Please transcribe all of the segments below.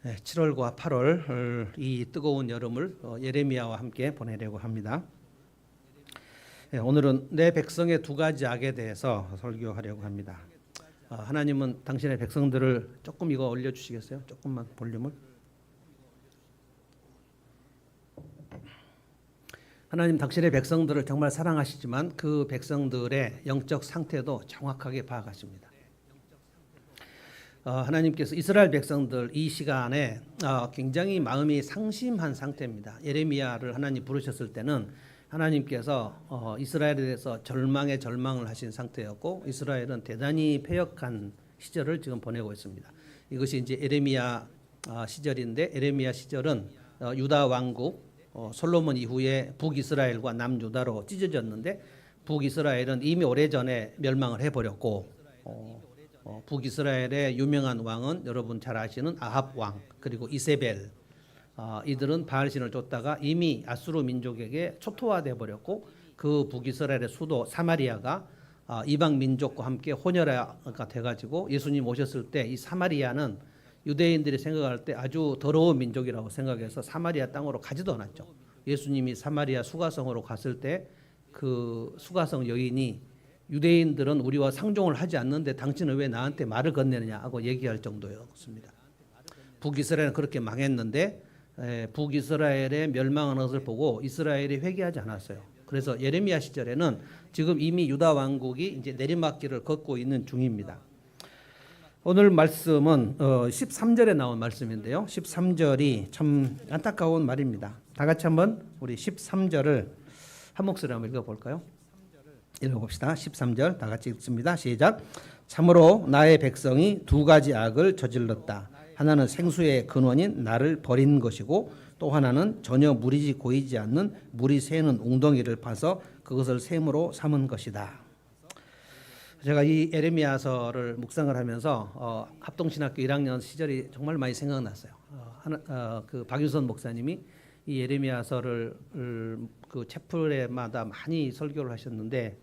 7월과 8월 이 뜨거운 여름을 예레미야와 함께 보내려고 합니다. 오늘은 내 백성의 두 가지 악에 대해서 설교하려고 합니다. 하나님은 당신의 백성들을 조금 이거 올려주시겠어요? 조금만 볼륨을. 하나님 당신의 백성들을 정말 사랑하시지만 그 백성들의 영적 상태도 정확하게 파악하십니다. 하나님께서 이스라엘 백성들 이 시간에 굉장히 마음이 상심한 상태입니다. 예레미야를 하나님 부르셨을 때는 하나님께서 이스라엘에 대해서 절망에 절망을 하신 상태였고 이스라엘은 대단히 패역한 시절을 지금 보내고 있습니다. 이것이 이제 예레미야 시절인데 예레미야 시절은 유다 왕국 솔로몬 이후에 북이스라엘과 남유다로 찢어졌는데 북이스라엘은 이미 오래전에 멸망을 해버렸고 북이스라엘의 유명한 왕은 여러분 잘 아시는 아합 왕 그리고 이세벨 이들은 바알신을 쫓다가 이미 아수르 민족에게 초토화돼 버렸고 그 북이스라엘의 수도 사마리아가 이방 민족과 함께 혼혈화가 돼가지고 예수님 오셨을 때 이 사마리아는 유대인들이 생각할 때 아주 더러운 민족이라고 생각해서 사마리아 땅으로 가지도 않았죠. 예수님이 사마리아 수가성으로 갔을 때 그 수가성 여인이 유대인들은 우리와 상종을 하지 않는데 당신은 왜 나한테 말을 건네느냐 하고 얘기할 정도였습니다. 북이스라엘은 그렇게 망했는데 북이스라엘의 멸망하는 것을 보고 이스라엘이 회개하지 않았어요. 그래서 예레미야 시절에는 지금 이미 유다 왕국이 이제 내리막길을 걷고 있는 중입니다. 오늘 말씀은 13절에 나온 말씀인데요. 13절이 참 안타까운 말입니다. 다 같이 한번 우리 13절을 한 목소리로 한번 읽어볼까요? 읽어봅시다. 13절 다 같이 읽습니다. 시작. 참으로 나의 백성이 두 가지 악을 저질렀다. 하나는 생수의 근원인 나를 버린 것이고 또 하나는 전혀 물이 고이지 않는 물이 새는 웅덩이를 파서 그것을 샘으로 삼은 것이다. 제가 이 예레미야서를 묵상을 하면서 합동신학교 1학년 시절이 정말 많이 생각났어요. 그 박윤선 목사님이 이 예레미야서를 그 채플에마다 많이 설교를 하셨는데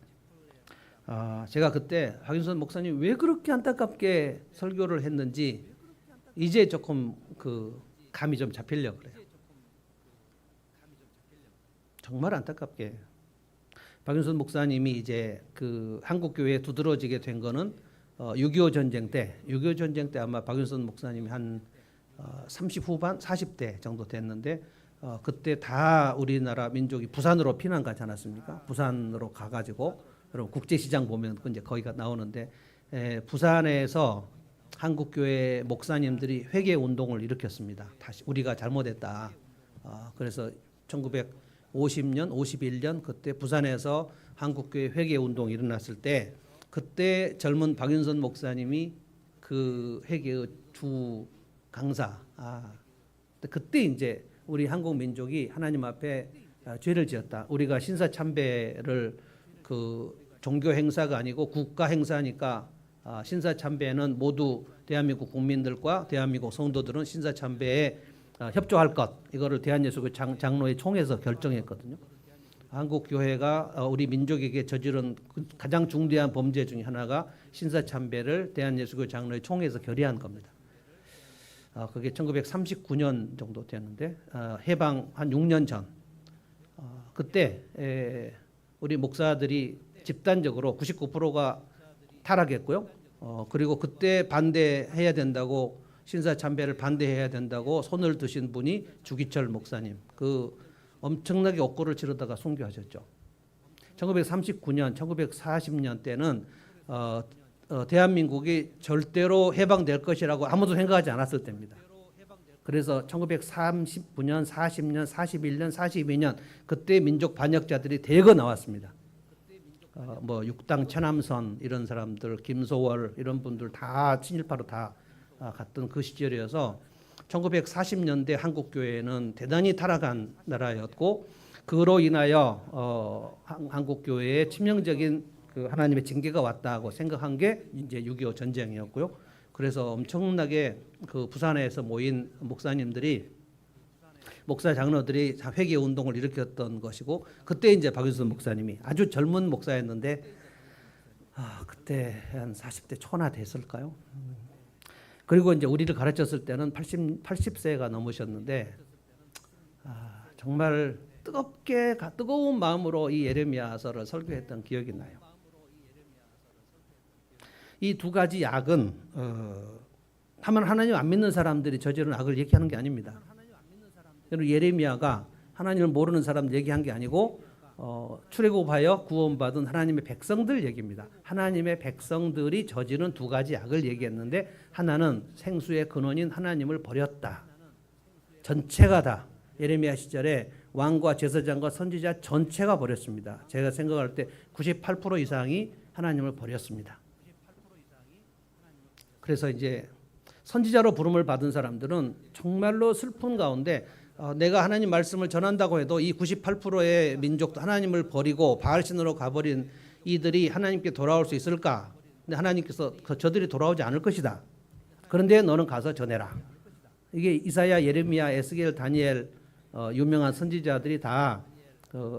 제가 그때 박윤선 목사님 왜 그렇게 안타깝게 설교를 했는지 이제 조금 그 감이 좀 잡히려고 그래요. 정말 안타깝게 박윤선 목사님이 이제 그 한국 교회에 두드러지게 된 거는 6.25 전쟁 때, 6.25 전쟁 때 아마 박윤선 목사님이 한 30 후반, 40대 정도 됐는데 그때 다 우리나라 민족이 부산으로 피난 가지 않았습니까? 부산으로 가가지고 여러분 국제시장 보면 이제 거기가 나오는데 부산에서 한국교회 목사님들이 회개 운동을 일으켰습니다. 다시 우리가 잘못했다. 그래서 1950년, 51년 그때 부산에서 한국교회 회개 운동이 일어났을 때 그때 젊은 박윤선 목사님이 그 회개의 주 강사. 그때 이제 우리 한국 민족이 하나님 앞에 죄를 지었다. 우리가 신사참배를 그 종교 행사가 아니고 국가 행사니까 신사참배는 모두 대한민국 국민들과 대한민국 성도들은 신사참배에 협조할 것 이거를 대한예수교 장로회 총회에서 결정했거든요. 한국 교회가 우리 민족에게 저지른 가장 중대한 범죄 중에 하나가 신사참배를 대한예수교 장로회 총회에서 결의한 겁니다. 그게 1939년 정도 됐는데 해방 한 6년 전 그때 우리 목사들이 집단적으로 99%가 타락했고요. 그리고 그때 반대해야 된다고 신사참배를 반대해야 된다고 손을 드신 분이 주기철 목사님. 그 엄청나게 옥고를 치르다가 순교하셨죠. 1939년, 1940년 때는 대한민국이 절대로 해방될 것이라고 아무도 생각하지 않았을 때입니다. 그래서 1939년, 40년, 41년, 42년 그때 민족 반역자들이 대거 나왔습니다. 뭐 육당 천암선 이런 사람들, 김소월 이런 분들 다 친일파로 다 갔던 그 시절이어서 1940년대 한국 교회는 대단히 타락한 나라였고 그로 인하여 한국 교회에 치명적인 그 하나님의 징계가 왔다고 생각한 게 이제 6.25 전쟁이었고요. 그래서 엄청나게 그 부산에서 모인 목사님들이 목사 장로들이 회개 운동을 일으켰던 것이고 그때 이제 박윤선 목사님이 아주 젊은 목사였는데 그때 한 40대 초나 됐을까요? 그리고 이제 우리를 가르쳤을 때는 80세가 넘으셨는데 정말 뜨거운 마음으로 이 예레미야서를 설교했던 기억이 나요. 이 두 가지 악은 하나님 안 믿는 사람들이 저지른 악을 얘기하는 게 아닙니다. 예레미야가 하나님을 모르는 사람 얘기한 게 아니고 출애굽하여 구원받은 하나님의 백성들 얘기입니다. 하나님의 백성들이 저지른 두 가지 악을 얘기했는데 하나는 생수의 근원인 하나님을 버렸다. 전체가 다 예레미야 시절에 왕과 제사장과 선지자 전체가 버렸습니다. 제가 생각할 때 98% 이상이 하나님을 버렸습니다. 그래서 이제 선지자로 부름을 받은 사람들은 정말로 슬픈 가운데 내가 하나님 말씀을 전한다고 해도 이 98%의 민족도 하나님을 버리고 바알신으로 가버린 이들이 하나님께 돌아올 수 있을까? 근데 하나님께서 저들이 돌아오지 않을 것이다. 그런데 너는 가서 전해라. 이게 이사야, 예레미야, 에스겔, 다니엘 유명한 선지자들이 다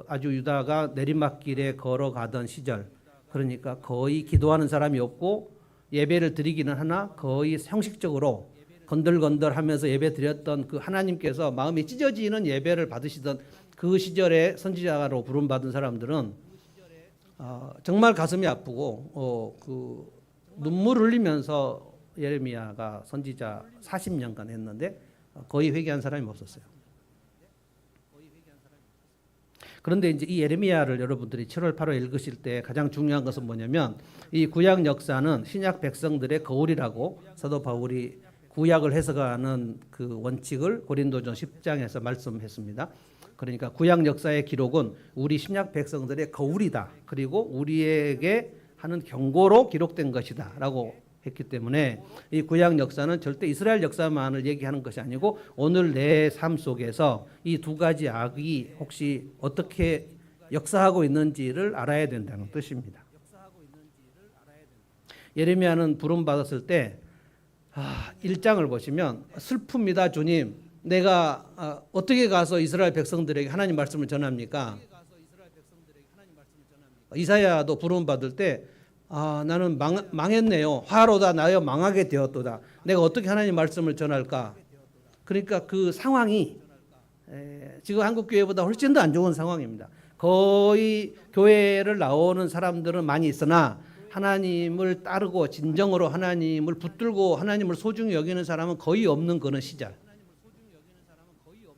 아주 유다가 내리막길에 걸어가던 시절, 그러니까 거의 기도하는 사람이 없고 예배를 드리기는 하나 거의 형식적으로 건들건들하면서 예배 드렸던 그 하나님께서 마음이 찢어지는 예배를 받으시던 그 시절에 선지자로 부름받은 사람들은 정말 가슴이 아프고 그 눈물 흘리면서 예레미야가 선지자 40년간 했는데 거의 회개한 사람이 없었어요. 그런데 이제 이 예레미야를 여러분들이 7월 8월 읽으실 때 가장 중요한 것은 뭐냐면 이 구약 역사는 신약 백성들의 거울이라고 사도 바울이 구약을 해석하는 그 원칙을 고린도전 10장에서 말씀했습니다. 그러니까 구약 역사의 기록은 우리 신약 백성들의 거울이다. 그리고 우리에게 하는 경고로 기록된 것이다 라고 했기 때문에 이 구약 역사는 절대 이스라엘 역사만을 얘기하는 것이 아니고 오늘 내 삶 속에서 이 두 가지 악이 혹시 어떻게 역사하고 있는지를 알아야 된다는 뜻입니다. 예레미야는 부름받았을 때 1장을 보시면 슬픕니다. 주님, 내가 어떻게 가서 이스라엘 백성들에게 하나님 말씀을 전합니까? 이사야도 부름받을 때 나는 망했네요. 화로다 나여 망하게 되었도다. 내가 어떻게 하나님 말씀을 전할까? 그러니까 그 상황이 지금 한국 교회보다 훨씬 더 안 좋은 상황입니다. 거의 교회를 나오는 사람들은 많이 있으나 하나님을 따르고 진정으로 하나님을 붙들고 하나님을 소중히 여기는 사람은 거의 없는 그런 시절.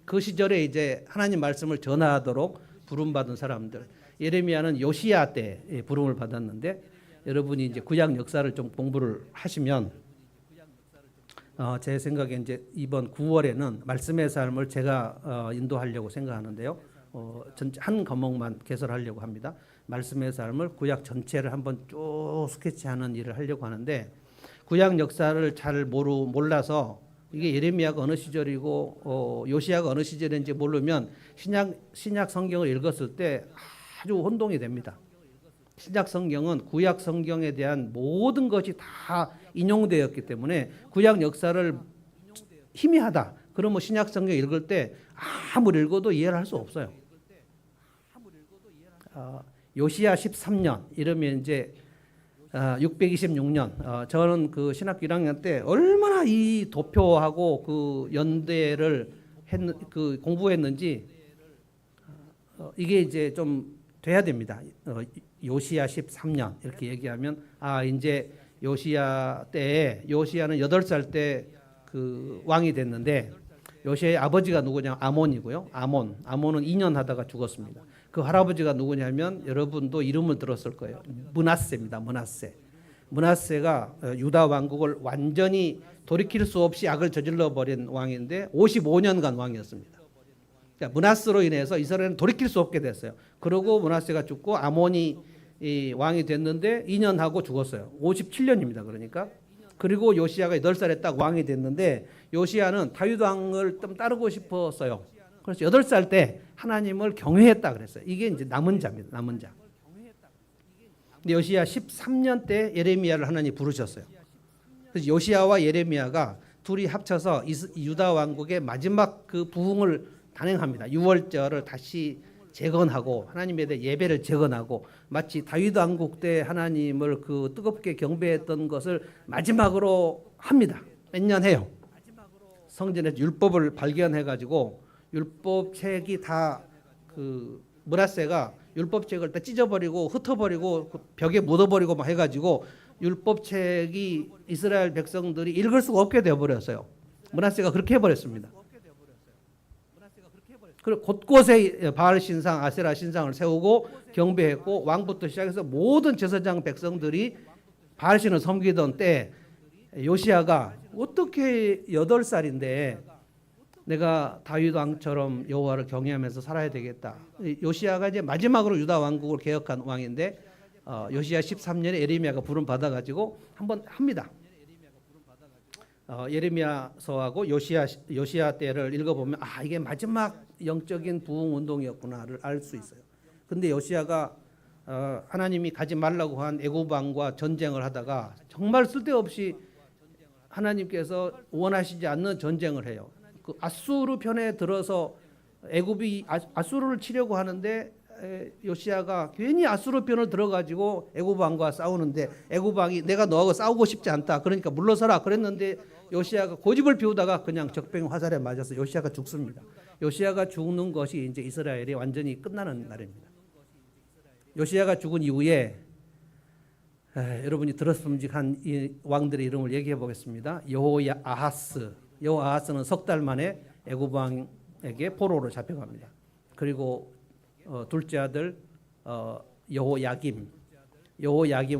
그 시절에 이제 하나님 말씀을 전하도록 부름받은 사람들. 예레미야는 요시야 때 부름을 받았는데 여러분이 이제 구약 역사를 좀 공부를 하시면 제 생각에 이제 이번 9월에는 말씀의 삶을 제가 인도하려고 생각하는데요. 한 과목만 개설하려고 합니다. 말씀의 삶을 구약 전체를 한번 쭉 스케치하는 일을 하려고 하는데 구약 역사를 잘 몰라서 이게 예레미야가 어느 시절이고 요시야가 어느 시절인지 모르면 신약 성경을 읽었을 때 아주 혼동이 됩니다. 신약 성경은 구약 성경에 대한 모든 것이 다 인용되었기 때문에 구약 역사를 희미하다. 그러면 신약 성경 읽을 때 아무리 읽어도 이해를 할 수 없어요. 요시야 13년 이러면 이제 626년 저는 그 신학교 1학년 때 얼마나 이 도표하고 그 연대를 그 공부했는지 이게 이제 좀 돼야 됩니다. 요시야 13년 이렇게 얘기하면 이제 요시야 때에 요시야는 8살 때 그 왕이 됐는데 요시야의 아버지가 누구냐? 아몬이고요. 아몬은 2년 하다가 죽었습니다. 그 할아버지가 누구냐면 여러분도 이름을 들었을 거예요. 므낫세입니다. 므낫세가 유다 왕국을 완전히 돌이킬 수 없이 악을 저질러 버린 왕인데 55년간 왕이었습니다. 그러니까 므낫세로 인해서 이스라엘은 돌이킬 수 없게 됐어요. 그러고 므낫세가 죽고 아몬이 왕이 됐는데 2년 하고 죽었어요. 57년입니다. 그러니까 그리고 요시야가 8살에 딱 왕이 됐는데 요시야는 다윗 왕을 좀 따르고 싶었어요. 그래서 8살 때 하나님을 경외했다 그랬어요. 이게 이제 남은 자입니다. 남은 자. 근데 요시야 13년 때 예레미야를 하나님이 부르셨어요. 그래서 요시야와 예레미야가 둘이 합쳐서 유다 왕국의 마지막 그 부흥을 단행합니다. 유월절을 다시 재건하고 하나님에 대해 예배를 재건하고 마치 다윗 왕국 때 하나님을 그 뜨겁게 경배했던 것을 마지막으로 합니다. 몇 년 해요. 성전에서 율법을 발견해가지고 율법책이 다 그 므낫세가 율법책을 다 찢어버리고 흩어버리고 그 벽에 묻어버리고 막 해가지고 율법책이 이스라엘 백성들이 읽을 수가 없게 되어버렸어요. 므낫세가 그렇게 해버렸습니다. 그리고 곳곳에 바알 신상, 아세라 신상을 세우고 경배했고 왕부터 시작해서 모든 제사장 백성들이 바알 신을 섬기던 때 요시야가 어떻게 8살인데 내가 다윗 왕처럼 여호와를 경외하면서 살아야 되겠다. 요시야가 이제 마지막으로 유다 왕국을 개혁한 왕인데 요시야 13년에 예레미야가 부름 받아가지고 한번 합니다. 예레미야서하고 요시야 때를 읽어보면 이게 마지막 영적인 부흥 운동이었구나를 알 수 있어요. 근데 요시야가 하나님이 가지 말라고 한 애굽 왕과 전쟁을 하다가 정말 쓸데없이 하나님께서 원하시지 않는 전쟁을 해요. 그 아수르 편에 들어서 애굽이 아수르를 치려고 하는데 요시야가 괜히 아수르 편을 들어가지고 애굽 왕과 싸우는데 애굽 왕이 내가 너하고 싸우고 싶지 않다. 그러니까 물러서라 그랬는데 요시야가 고집을 피우다가 그냥 적병 화살에 맞아서 요시야가 죽습니다. 요시야가 죽는 것이 이제 이스라엘이 완전히 끝나는 날입니다. 요시야가 죽은 이후에 여러분이 들었음직한 이 왕들의 이름을 얘기해 보겠습니다. 여호아하스는 석 달 만에 애굽 왕에게 포로로 잡혀갑니다. 그리고 둘째 아들 여호야김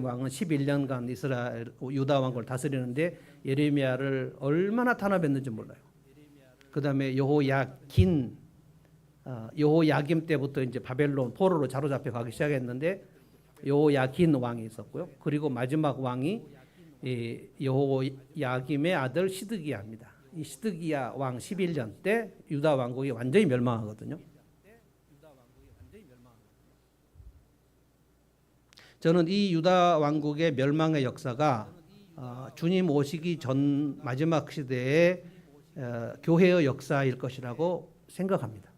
왕은 11년간 이스라엘 유다 왕국을 다스리는데 예레미야를 얼마나 탄압했는지 몰라요. 그다음에 여호야김 때부터 이제 바벨론 포로로 사로잡혀 가기 시작했는데 여호야긴 왕이 있었고요. 그리고 마지막 왕이 여호야김의 아들 시드기야입니다. 이 시드기야 왕 11년 때 유다 왕국이 완전히 멸망하거든요. 저는 이 유다 왕국의 멸망의 역사가 주님 오시기 전 마지막 시대의 교회의 역사일 것이라고 생각합니다.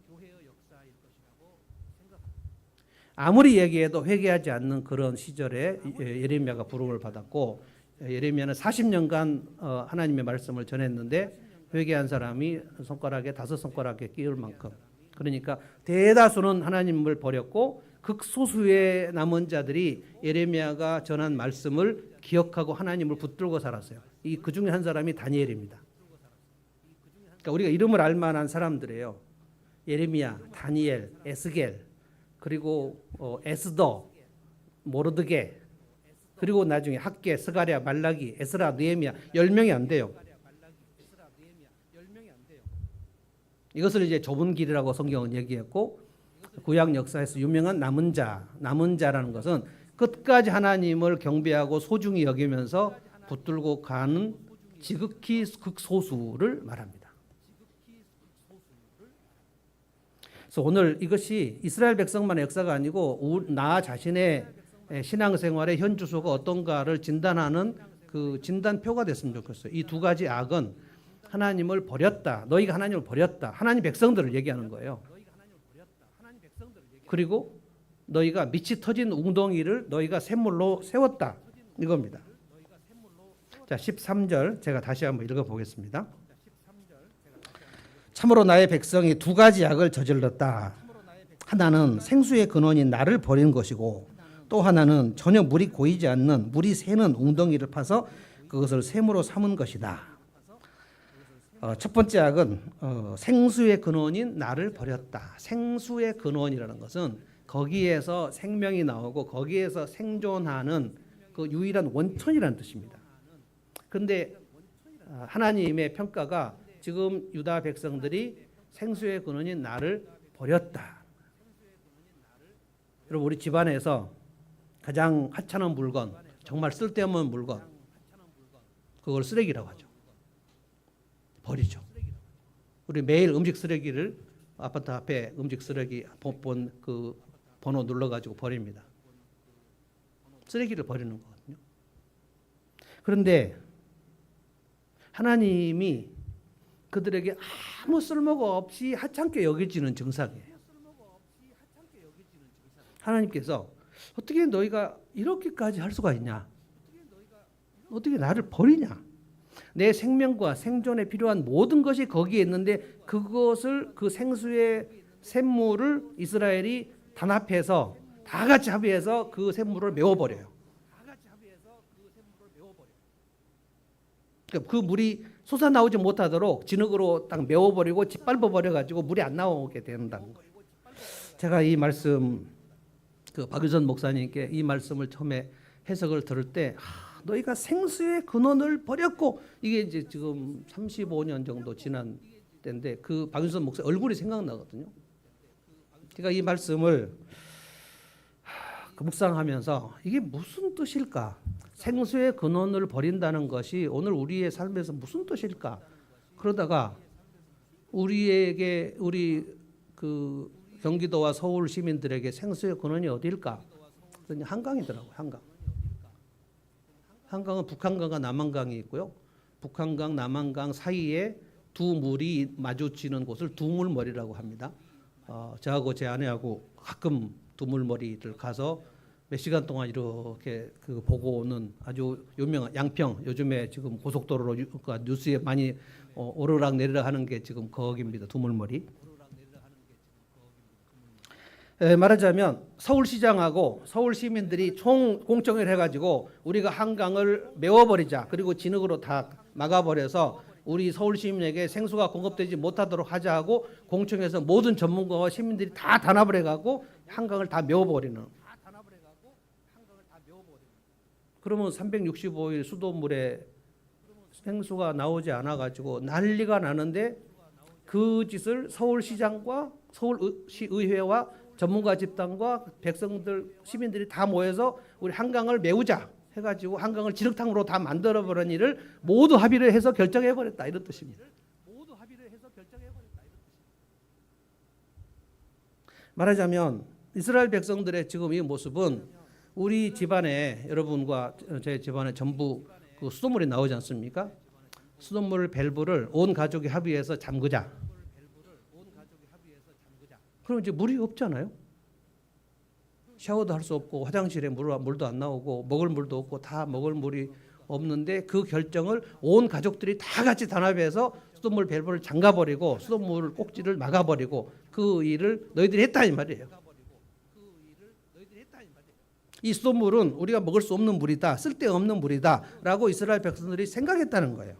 아무리 얘기해도 회개하지 않는 그런 시절에 예레미야가 부름을 받았고 예레미야는 40년간 하나님의 말씀을 전했는데 회개한 사람이 손가락에 5손가락에 끼울 만큼, 그러니까 대다수는 하나님을 버렸고 극소수의 남은 자들이 예레미야가 전한 말씀을 기억하고 하나님을 붙들고 살았어요. 그 중에 한 사람이 다니엘입니다. 그러니까 우리가 이름을 알 만한 사람들이에요. 예레미야, 다니엘, 에스겔, 그리고 에스더, 모르드게, 그리고 나중에 학개, 스가랴, 말라기, 에스라, 느헤미야 10명이 안 돼요. 이것을 이제 좁은 길이라고 성경은 얘기했고 구약 역사에서 유명한 남은 자라는 것은 끝까지 하나님을 경배하고 소중히 여기면서 붙들고 가는 지극히 극소수를 말합니다. 그래서 오늘 이것이 이스라엘 백성만의 역사가 아니고 나 자신의 신앙생활의 현주소가 어떤가를 진단하는 그 진단표가 됐으면 좋겠어요. 이 두 가지 악은 하나님을 버렸다. 너희가 하나님을 버렸다. 하나님 백성들을 얘기하는 거예요. 그리고 너희가 밑이 터진 웅덩이를 너희가 샘물로 세웠다. 이겁니다. 자, 13절 제가 다시 한번 읽어보겠습니다. 참으로 나의 백성이 두 가지 악을 저질렀다. 하나는 생수의 근원인 나를 버린 것이고 또 하나는 전혀 물이 고이지 않는 물이 새는 웅덩이를 파서 그것을 샘으로 삼은 것이다. 첫 번째 악은 생수의 근원인 나를 버렸다. 생수의 근원이라는 것은 거기에서 생명이 나오고 거기에서 생존하는 그 유일한 원천이라는 뜻입니다. 그런데 하나님의 평가가 지금 유다 백성들이 생수의 근원인 나를 버렸다. 여러분 우리 집안에서 가장 하찮은 물건, 정말 쓸데없는 물건, 그걸 쓰레기라고 하죠. 버리죠. 우리 매일 음식 쓰레기를 아파트 앞에 음식 쓰레기 그 번호 눌러가지고 버립니다. 쓰레기를 버리는 거거든요. 그런데 하나님이 그들에게 아무 쓸모가 없이 하찮게 여겨지는 증상이에요. 하나님께서 어떻게 너희가 이렇게까지 할 수가 있냐? 어떻게 나를 버리냐? 내 생명과 생존에 필요한 모든 것이 거기에 있는데 그것을 그 생수의 샘물을 이스라엘이 단합해서 다 같이 합의해서 그 샘물을 메워버려요. 그 물이 솟아나오지 못하도록 진흙으로 딱 메워버리고 짓밟아버려가지고 물이 안 나오게 된다는 거예요. 제가 이 말씀 그 박유선 목사님께 이 말씀을 처음에 해석을 들을 때 너희가 생수의 근원을 버렸고 이게 이제 지금 35년 정도 지난 때인데 그 박유선 목사 얼굴이 생각나거든요. 제가 이 말씀을 묵상하면서 이게 무슨 뜻일까? 생수의 근원을 버린다는 것이 오늘 우리의 삶에서 무슨 뜻일까? 그러다가 우리에게 우리 그 경기도와 서울 시민들에게 생수의 근원이 어디일까? 그랬더니 한강이더라고요. 한강. 한강은 북한강과 남한강이 있고요. 북한강, 남한강 사이에 두 물이 마주치는 곳을 두물머리라고 합니다. 저하고 제 아내하고 가끔 두물머리를 가서 몇 시간 동안 이렇게 그 보고 오는 아주 유명한 양평 요즘에 지금 고속도로로 뉴스에 많이 오르락 내리락 하는 게 지금 거기입니다. 두물머리. 말하자면 서울시장하고 서울 시민들이 총 공청회를 해가지고 우리가 한강을 메워버리자 그리고 진흙으로 다 막아버려서 우리 서울 시민에게 생수가 공급되지 못하도록 하자 하고 공청회에서 모든 전문가와 시민들이 다 단합을 해가지고 한강을 다 메워버리는. 그러면 365일 수돗물에 생수가 나오지 않아가지고 난리가 나는데 그 짓을 서울시장과 서울시의회와 전문가 집단과 백성들 시민들이 다 모여서 우리 한강을 메우자 해가지고 한강을 진흙탕으로 다 만들어버린 일을 모두 합의를 해서 결정해버렸다 이런 뜻입니다. 말하자면 이스라엘 백성들의 지금 이 모습은 우리 집안에 여러분과 제 집안에 전부 그 수돗물이 나오지 않습니까? 수돗물 밸브를 온 가족이 합의해서 잠그자. 그럼 이제 물이 없잖아요. 샤워도 할 수 없고 화장실에 물도 안 나오고 먹을 물도 없고 다 먹을 물이 없는데 그 결정을 온 가족들이 다 같이 단합해서 수돗물 밸브를 잠가버리고 수돗물 꼭지를 막아버리고 그 일을 너희들이 했다 이 말이에요. 이 수돗물은 우리가 먹을 수 없는 물이다. 쓸데없는 물이다. 라고 이스라엘 백성들이 생각했다는 거예요.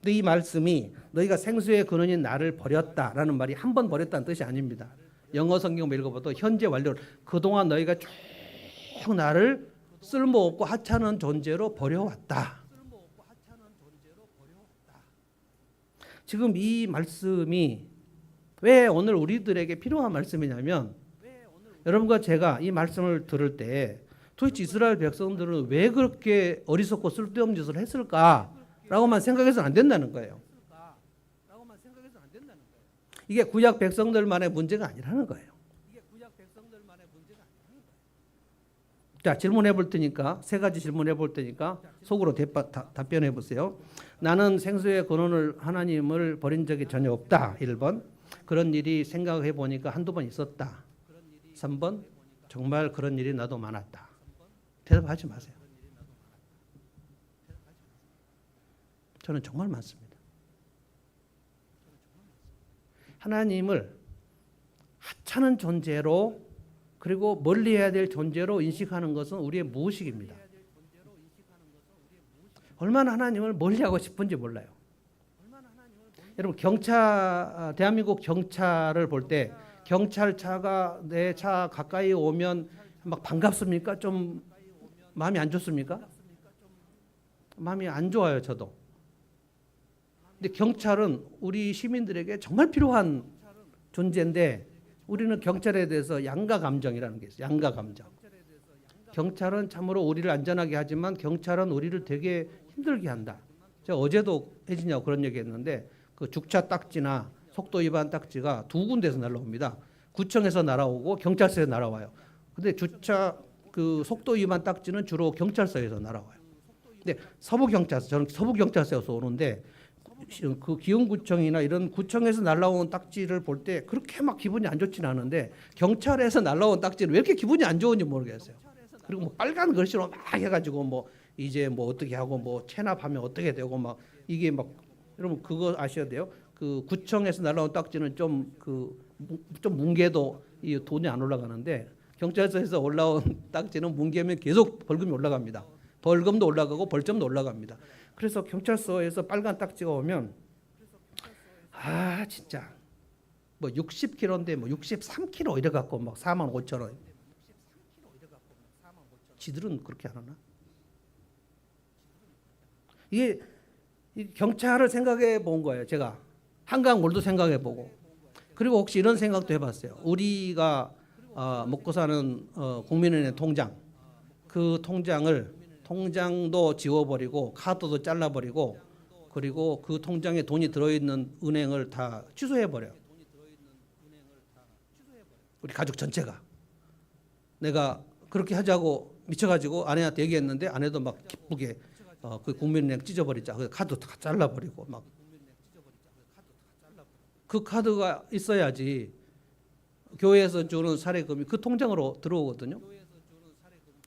근데 이 말씀이 너희가 생수의 근원인 나를 버렸다라는 말이 한 번 버렸다는 뜻이 아닙니다. 영어 성경 읽어봐도 현재 완료를 그동안 너희가 쭉 나를 쓸모없고 하찮은 존재로 버려왔다. 지금 이 말씀이 왜 오늘 우리들에게 필요한 말씀이냐면 여러분과 제가 이 말씀을 들을 때 도대체 이스라엘 백성들은 왜 그렇게 어리석고 쓸데없는 짓을 했을까라고만 생각해서는 안 된다는 거예요. 이게 구약 백성들만의 문제가 아니라는 거예요. 자, 질문해 볼 테니까 세 가지 질문해 볼 테니까 속으로 답변해 보세요. 나는 생수의 근원을 하나님을 버린 적이 전혀 없다. 1번. 그런 일이 생각해 보니까 한두 번 있었다. 3번. 정말 그런 일이 나도 많았다. 대답하지 마세요. 저는 정말 많습니다. 하나님을 하찮은 존재로 그리고 멀리해야 될 존재로 인식하는 것은 우리의 무의식입니다. 얼마나 하나님을 멀리하고 싶은지 몰라요. 여러분 대한민국 경찰을 볼 때 경찰차가 내 차 가까이 오면 막 반갑습니까? 좀 마음이 안 좋습니까? 마음이 안 좋아요, 저도. 근데 경찰은 우리 시민들에게 정말 필요한 존재인데 우리는 경찰에 대해서 양가 감정이라는 게 있어요. 양가 감정. 경찰은 참으로 우리를 안전하게 하지만 경찰은 우리를 되게 힘들게 한다. 제가 어제도 혜진이하고 그런 얘기했는데 그 주차 딱지나 속도 위반 딱지가 두 군데에서 날라옵니다. 구청에서 날아오고 경찰서에서 날아와요. 근데 주차 그 속도 위반 딱지는 주로 경찰서에서 날아와요. 근데 서부경찰서, 저는 서부경찰서에서 오는데 그 기흥구청이나 이런 구청에서 날라온 딱지를 볼 때 그렇게 막 기분이 안 좋지는 않은데 경찰에서 날라온 딱지는 왜 이렇게 기분이 안 좋은지 모르겠어요. 그리고 뭐 빨간 글씨로 막 해가지고 뭐 이제 뭐 어떻게 하고 뭐 체납하면 어떻게 되고 막 이게 막 여러분 그거 아셔야 돼요. 그 구청에서 날라온 딱지는 좀 좀 뭉개도 이 돈이 안 올라가는데 경찰서에서 올라온 딱지는 뭉개면 계속 벌금이 올라갑니다. 벌금도 올라가고 벌점도 올라갑니다. 그래서 경찰서에서 빨간 딱지가 오면 아 진짜 뭐 60kg인데 뭐 63kg 이래 갖고 막 45,000원. 지들은 그렇게 안 하나? 이게 경찰을 생각해 본 거예요. 제가 한강물도 생각해 보고 그리고 혹시 이런 생각도 해봤어요. 우리가 먹고 사는 국민은행 통장 그 통장도 지워버리고 카드도 잘라버리고 그리고 그 통장에 돈이 들어있는 은행을 다 취소해버려요. 우리 가족 전체가. 내가 그렇게 하자고 미쳐가지고 아내한테 얘기했는데 아내도 막 기쁘게 그 국민은행 찢어버리자. 그 카드 다 잘라버리고 막. 그 카드가 있어야지 교회에서 주는 사례금이 그 통장으로 들어오거든요.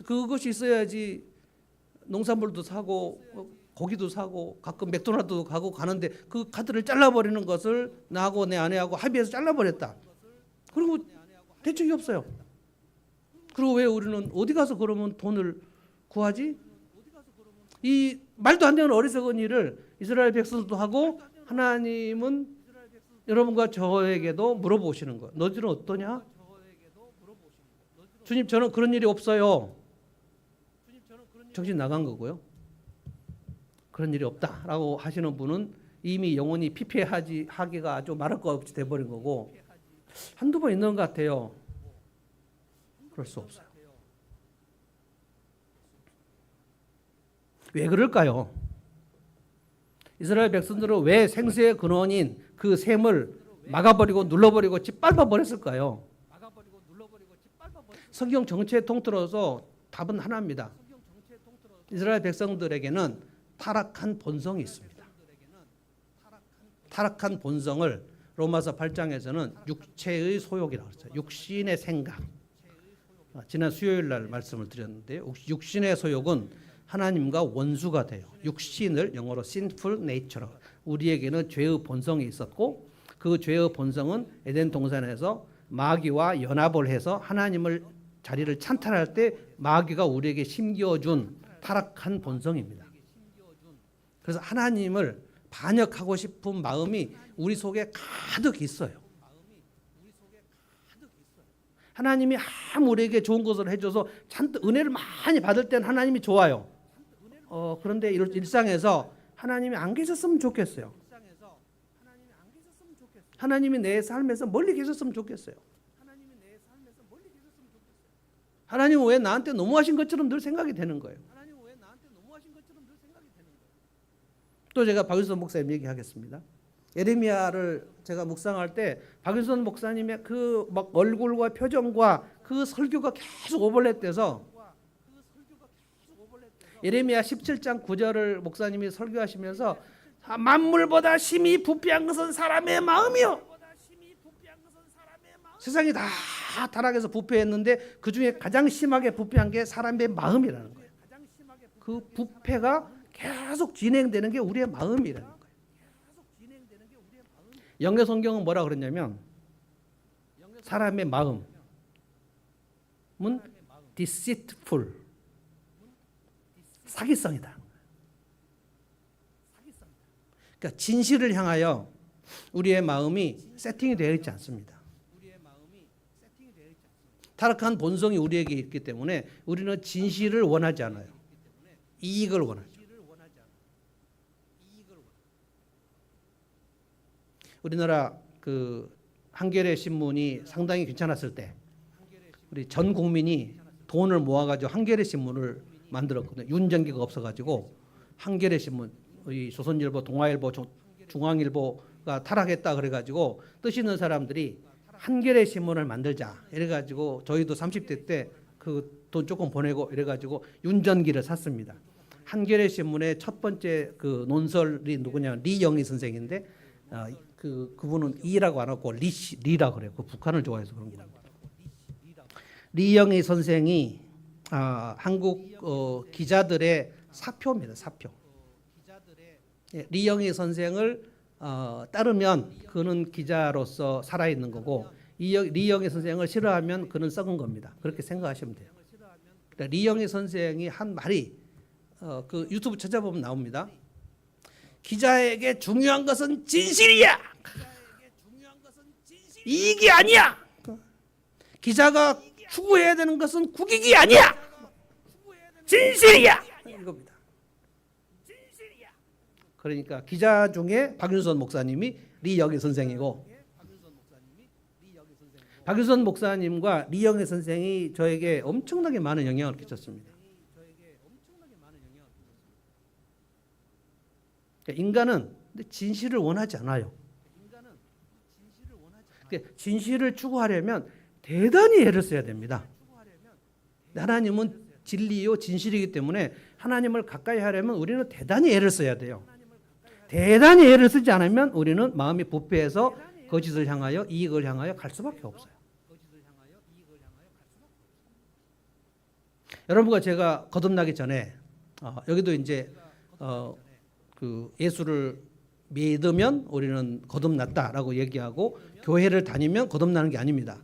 그것이 있어야지 농산물도 사고 고기도 사고 가끔 맥도날드도 가고 가는데 그 카드를 잘라버리는 것을 나하고 내 아내하고 합의해서 잘라버렸다. 그리고 대책이 없어요. 그리고 왜 우리는 어디 가서 그러면 돈을 구하지? 이 말도 안 되는 어리석은 일을 이스라엘 백성도 하고 하나님은 여러분과 저에게도 물어보시는 거예요. 너희들은 어떠냐? 주님 저는 그런 일이 없어요. 정신 나간 거고요. 그런 일이 없다라고 하시는 분은 이미 영혼이 피폐하기가 아주 말할 것 없이 돼버린 거고 한두 번 있는 것 같아요. 그럴 수 없어요. 왜 그럴까요? 이스라엘 백성들은 왜 생수의 근원인 그 샘을 막아버리고 눌러버리고 짓밟아 버렸을까요? 성경 전체에 통틀어서 답은 하나입니다. 이스라엘 백성들에게는 타락한 본성이 있습니다. 타락한 본성을 로마서 8장에서는 육체의 소욕이라고 했어요. 육신의 생각. 지난 수요일 날 말씀을 드렸는데요. 육신의 소욕은 하나님과 원수가 돼요. 육신을 영어로 sinful nature. 우리에게는 죄의 본성이 있었고 그 죄의 본성은 에덴 동산에서 마귀와 연합을 해서 하나님을 자리를 찬탈할 때 마귀가 우리에게 심겨준 타락한 본성입니다. 그래서 하나님을 반역하고 싶은 마음이 우리 속에 가득 있어요. 하나님이 우리에게 좋은 것을 해줘서 잔뜩 은혜를 많이 받을 때는 하나님이 좋아요. 그런데 일상에서 하나님이 안 계셨으면 좋겠어요. 하나님이 내 삶에서 멀리 계셨으면 좋겠어요. 하나님은 왜 나한테 너무하신 것처럼 늘 생각이 되는 거예요. 또 제가 박윤선 목사님 얘기하겠습니다. 예레미야를 제가 묵상할 때 박윤선 목사님의 그 막 얼굴과 표정과 그 설교가 계속 오버랩돼서 예레미야 17장 9절을 목사님이 설교하시면서 만물보다 심히 부패한 것은 사람의 마음이요. 세상이 다 타락해서 부패했는데 그 중에 가장 심하게 부패한 게 사람의 마음이라는 거예요. 그 부패가 계속 진행되는 게 우리의 마음이라는 거예요. 영계 성경은 뭐라 그랬냐면 사람의 마음은 deceitful, 사기성이다. 그러니까 진실을 향하여 우리의 마음이 세팅이 되어 있지 않습니다. 타락한 본성이 우리에게 있기 때문에 우리는 진실을 원하지 않아요. 이익을 원하죠. 우리나라 그 한겨레 신문이 상당히 괜찮았을 때 우리 전 국민이 돈을 모아가지고 한겨레 신문을 만들었거든요. 윤전기가 없어가지고 한겨레 신문, 이 조선일보, 동아일보, 중앙일보가 타락했다 그래가지고 뜻 있는 사람들이 한겨레 신문을 만들자 이래가지고 저희도 30대 때 그 돈 조금 보내고 이래가지고 윤전기를 샀습니다. 한겨레 신문의 첫 번째 그 논설이 누구냐 리영희 선생인데 그분은 이라고 안 하고 리라 그래요. 그 북한을 좋아해서 그런 겁니다. 리영희 선생이 한국 기자들의 사표입니다. 사표. 예, 리영희 선생을 따르면 그는 기자로서 살아있는 거고 리영희 선생을 싫어하면 그는 썩은 겁니다. 그렇게 생각하시면 돼요. 그러니까 리영희 선생이 한 말이 그 유튜브 찾아보면 나옵니다. 기자에게 중요한 것은 진실이야. 이익이 아니야. 기자가 추구해야 되는 것은 국익이 아니야. 진실이야. 이겁니다. 그러니까 기자 중에 박윤선 목사님이 리영희 선생이고 박윤선 목사님과 리영희 선생이 저에게 엄청나게 많은 영향을 끼쳤습니다. 그러니까 인간은 진실을 원하지 않아요. 그러니까 진실을 추구하려면 대단히 애를 써야 됩니다. 하나님은 진리요 진실이기 때문에 하나님을 가까이 하려면 우리는 대단히 애를 써야 돼요. 대단히 애를 쓰지 않으면 우리는 마음이 부패해서 거짓을 향하여 이익을 향하여 갈 수밖에 없어요. 여러분과 제가 거듭나기 전에 여기도 이제 그 예수를 믿으면 우리는 거듭났다라고 얘기하고 교회를 다니면 거듭나는 게 아닙니다.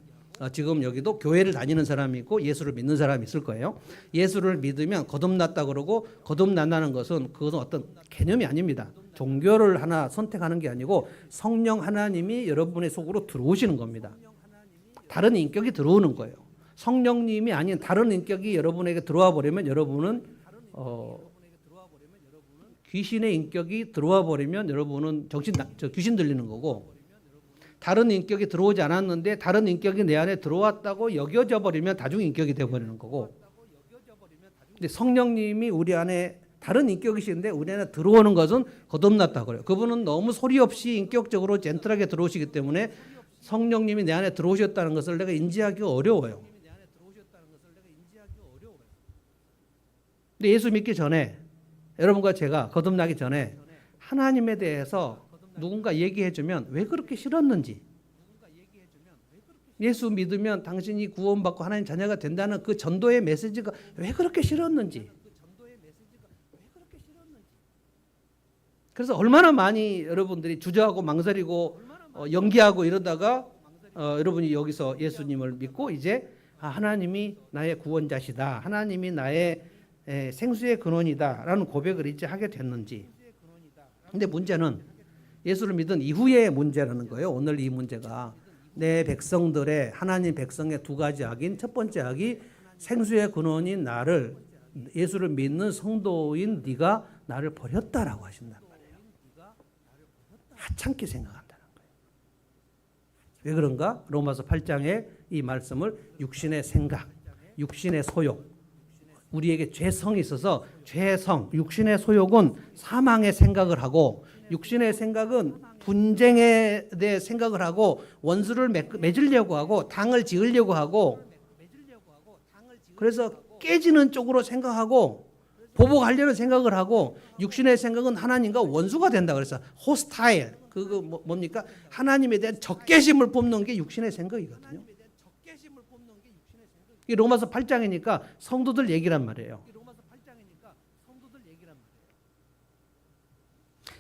지금 여기도 교회를 다니는 사람이 있고 예수를 믿는 사람이 있을 거예요. 예수를 믿으면 거듭났다 그러고 거듭난다는 것은 그것은 어떤 개념이 아닙니다. 종교를 하나 선택하는 게 아니고 성령 하나님이 여러분의 속으로 들어오시는 겁니다. 다른 인격이 들어오는 거예요. 성령님이 아닌 다른 인격이 여러분에게 들어와 버리면 여러분은 귀신의 인격이 들어와 버리면 여러분은 귀신 들리는 거고 다른 인격이 들어오지 않았는데 다른 인격이 내 안에 들어왔다고 여겨져 버리면 다중인격이 되어 버리는 거고 근데 성령님이 우리 안에 다른 인격이신데 우리 안에 들어오는 것은 거듭났다고 그래요. 그분은 너무 소리 없이 인격적으로 젠틀하게 들어오시기 때문에 성령님이 내 안에 들어오셨다는 것을 내가 인지하기가 어려워요. 근데 예수 믿기 전에 여러분과 제가 거듭나기 전에 하나님에 대해서 누군가 얘기해 주면 왜 그렇게 싫었는지 예수 믿으면 당신이 구원받고 하나님 자녀가 된다는 그 전도의 메시지가 왜 그렇게 싫었는지 그래서 얼마나 많이 여러분들이 주저하고 망설이고 연기하고 이러다가 여러분이 여기서 예수님을 믿고 이제 하나님이 나의 구원자시다 하나님이 나의 생수의 근원이다 라는 고백을 이제 하게 됐는지 근데 문제는 예수를 믿은 이후의 문제라는 거예요. 오늘 이 문제가 내 백성들의 하나님 백성의 두 가지 악인 첫 번째 악이 생수의 근원인 나를 예수를 믿는 성도인 네가 나를 버렸다라고 하신단 말이에요. 하찮게 생각한다는 거예요. 왜 그런가? 로마서 8장에 이 말씀을 육신의 생각, 육신의 소욕 우리에게 죄성이 있어서 죄성, 육신의 소욕은 사망의 생각을 하고 육신의 생각은 분쟁에 대해 생각을 하고 원수를 맺으려고 하고 당을 지으려고 하고 그래서 깨지는 쪽으로 생각하고 보복하려는 생각을 하고 육신의 생각은 하나님과 원수가 된다 그래서 호스타일 그거 뭡니까? 하나님에 대한 적개심을 뿜는 게 육신의 생각이거든요. 이 로마서 8장이니까 성도들 얘기란 말이에요.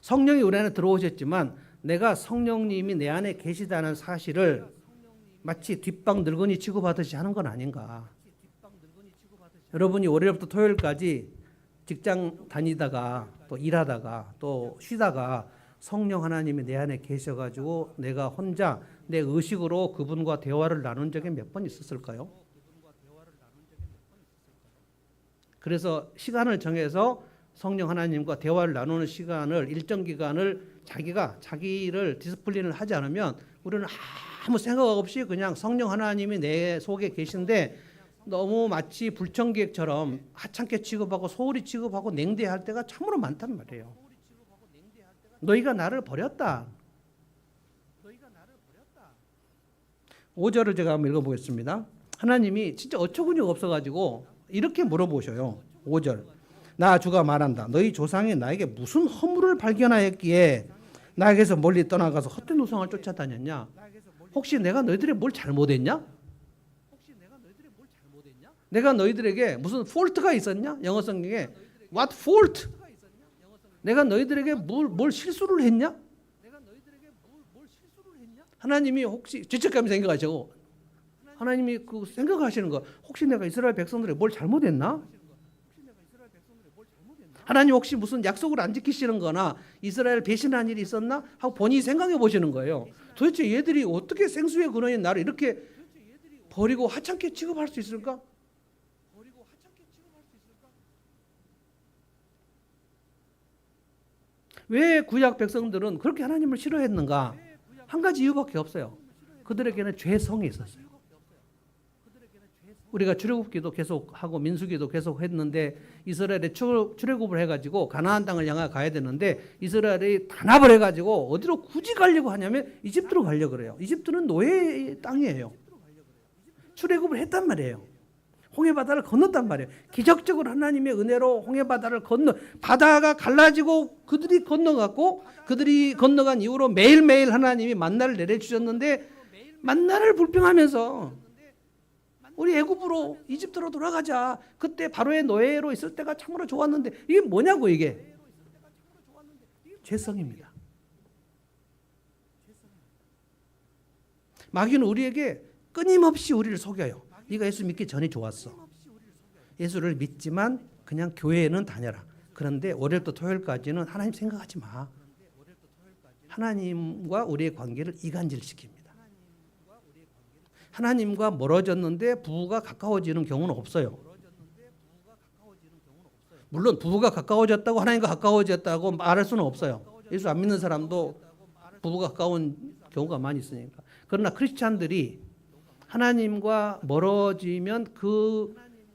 성령이 우리 안에 들어오셨지만 내가 성령님이 내 안에 계시다는 사실을 마치 뒷방 늙은이 취급하듯이 하는 건 아닌가. 여러분이 월요일부터 토요일까지 직장 다니다가 또 일하다가 또 쉬다가 성령 하나님이 내 안에 계셔가지고 내가 혼자 내 의식으로 그분과 대화를 나눈 적이 몇 번 있었을까요? 그래서 시간을 정해서 성령 하나님과 대화를 나누는 시간을 일정 기간을 자기를 디스플린을 하지 않으면 우리는 아무 생각 없이 그냥 성령 하나님이 내 속에 계신데 너무 마치 불청객처럼 하찮게 취급하고 소홀히 취급하고 냉대할 때가 참으로 많단 말이에요. 너희가 나를 버렸다. 5절을 제가 한번 읽어보겠습니다. 하나님이 진짜 어처구니가 없어가지고 이렇게 물어보셔요. 5절. 나 주가 말한다. 너희 조상이 나에게 무슨 허물을 발견하였기에 나에게서 멀리 떠나가서 헛된 우상을 쫓아다녔냐? 혹시 내가 너희들의 뭘 잘못했냐? 내가 너희들에게 무슨 폴트가 있었냐? 영어 성경에 What fault? 내가 너희들에게 뭘 실수를 했냐? 하나님이 혹시 죄책감이 생겨가지고 하나님이 그 생각하시는 거, 혹시 내가 이스라엘 백성들에게 뭘 잘못했나? 하나님 혹시 무슨 약속을 안 지키시는 거나 이스라엘 배신한 일이 있었나? 하고 본인이 생각해 보시는 거예요. 도대체 얘들이 어떻게 생수의 근원인 나를 이렇게 버리고 하찮게 취급할 수 있을까? 왜 구약 백성들은 그렇게 하나님을 싫어했는가? 한 가지 이유밖에 없어요. 그들에게는 죄성이 있었어요. 우리가 출애굽기도 계속 하고 민수기도 계속 했는데 이스라엘이 출애굽을 해가지고 가나안 땅을 향해 가야 되는데 이스라엘이 단합을 해가지고 어디로 굳이 가려고 하냐면 이집트로 가려고 그래요. 이집트는 노예의 땅이에요. 출애굽을 했단 말이에요. 홍해바다를 건넜단 말이에요. 기적적으로 하나님의 은혜로 홍해바다를 바다가 갈라지고 그들이 건너갔고 그들이 건너간 이후로 매일매일 하나님이 만나를 내려주셨는데 만나를 불평하면서 우리 애굽으로 이집트로 돌아가자. 그때 바로의 노예로 있을 때가 참으로 좋았는데 이게 뭐냐고 이게. 죄성입니다. 마귀는 우리에게 끊임없이 우리를 속여요. 네가 예수 믿기 전이 좋았어. 예수를 믿지만 그냥 교회에는 다녀라. 그런데 월요일부터 토요일까지는 하나님 생각하지 마. 하나님과 우리의 관계를 이간질시킵니다. 하나님과 멀어졌는데 부부가 가까워지는 경우는 없어요. 물론 부부가 가까워졌다고 하나님과 가까워졌다고 말할 수는 없어요. 예수 안 믿는 사람도 부부가 가까운 경우가 많이 있으니까. 그러나 크리스찬들이 하나님과 멀어지면 그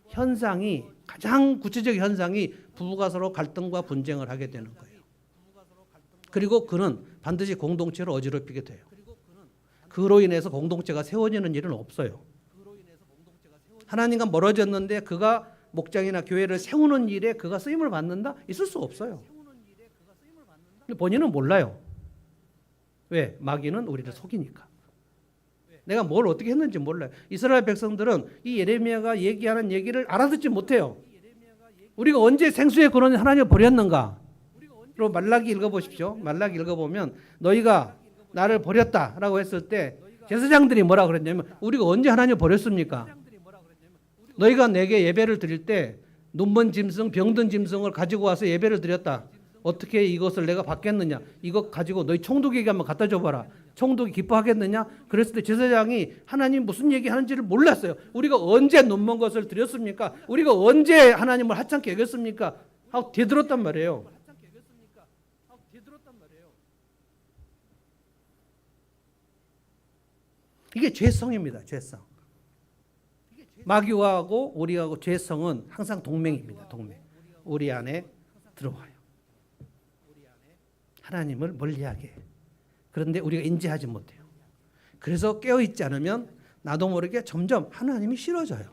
현상이 가장 구체적 현상이 부부가 서로 갈등과 분쟁을 하게 되는 거예요. 그리고 그는 반드시 공동체를 어지럽히게 돼요. 그로 인해서 공동체가 세워지는 일은 없어요. 하나님과 멀어졌는데 그가 목장이나 교회를 세우는 일에 그가 쓰임을 받는다? 있을 수 없어요. 근데 본인은 몰라요. 왜? 마귀는 우리를 속이니까. 내가 뭘 어떻게 했는지 몰라요. 이스라엘 백성들은 이 예레미야가 얘기하는 얘기를 알아듣지 못해요. 우리가 언제 생수의 근원인 하나님을 버렸는가? 그리고 말라기 읽어보십시오. 말라기 읽어보면 너희가 나를 버렸다라고 했을 때 제사장들이 뭐라 그랬냐면 우리가 언제 하나님을 버렸습니까? 너희가 내게 예배를 드릴 때 눈먼 짐승, 병든 짐승을 가지고 와서 예배를 드렸다. 어떻게 이것을 내가 받겠느냐? 이것 가지고 너희 총독에게 한번 갖다 줘봐라. 총독이 기뻐하겠느냐? 그랬을 때 제사장이 하나님 무슨 얘기하는지를 몰랐어요. 우리가 언제 눈먼 것을 드렸습니까? 우리가 언제 하나님을 하찮게 여겼습니까? 하고 되들었단 말이에요. 이게 죄성입니다. 죄성. 마귀하고 우리하고 죄성은 항상 동맹입니다. 동맹. 우리 안에 들어와요. 하나님을 멀리하게. 그런데 우리가 인지하지 못해요. 그래서 깨어있지 않으면 나도 모르게 점점 하나님이 싫어져요.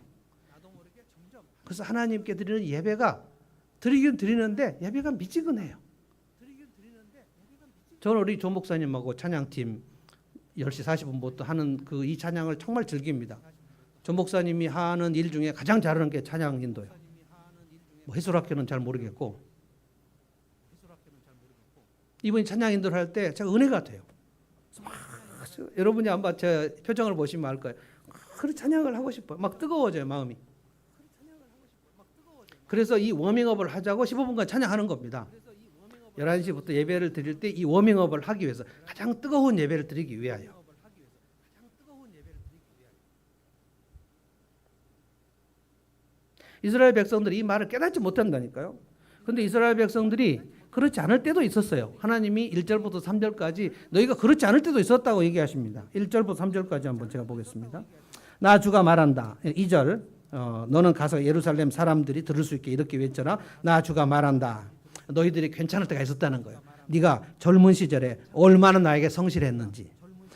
그래서 하나님께 드리는 예배가 드리긴 드리는데 예배가 미지근해요. 저는 우리 조 목사님하고 찬양팀 10시 40분부터 하는 그 이 찬양을 정말 즐깁니다. 조 목사님이 하는 일 중에 가장 잘하는 게 찬양 인도예요. 뭐 해설학교는 잘 모르겠고 이분이 찬양 인도를 할 때 제가 은혜가 돼요. 여러분이 아마 제 표정을 보시면 알 거예요. 그런 찬양을 하고 싶어요. 막 뜨거워져요 마음이. 그래서 이 워밍업을 하자고 15분간 찬양하는 겁니다. 11시부터 예배를 드릴 때 이 워밍업을 하기 위해서 가장 뜨거운 예배를 드리기 위하여. 이스라엘 백성들이 이 말을 깨닫지 못한다니까요. 그런데 이스라엘 백성들이 그렇지 않을 때도 있었어요. 하나님이 1절부터 3절까지 너희가 그렇지 않을 때도 있었다고 얘기하십니다. 1절부터 3절까지 한번 제가 보겠습니다. 나 주가 말한다. 2절 너는 가서 예루살렘 사람들이 들을 수 있게 이렇게 외쳐라. 나 주가 말한다. 너희들이 괜찮을 때가 있었다는 거예요. 네가 젊은 시절에 얼마나 나에게 성실했는지,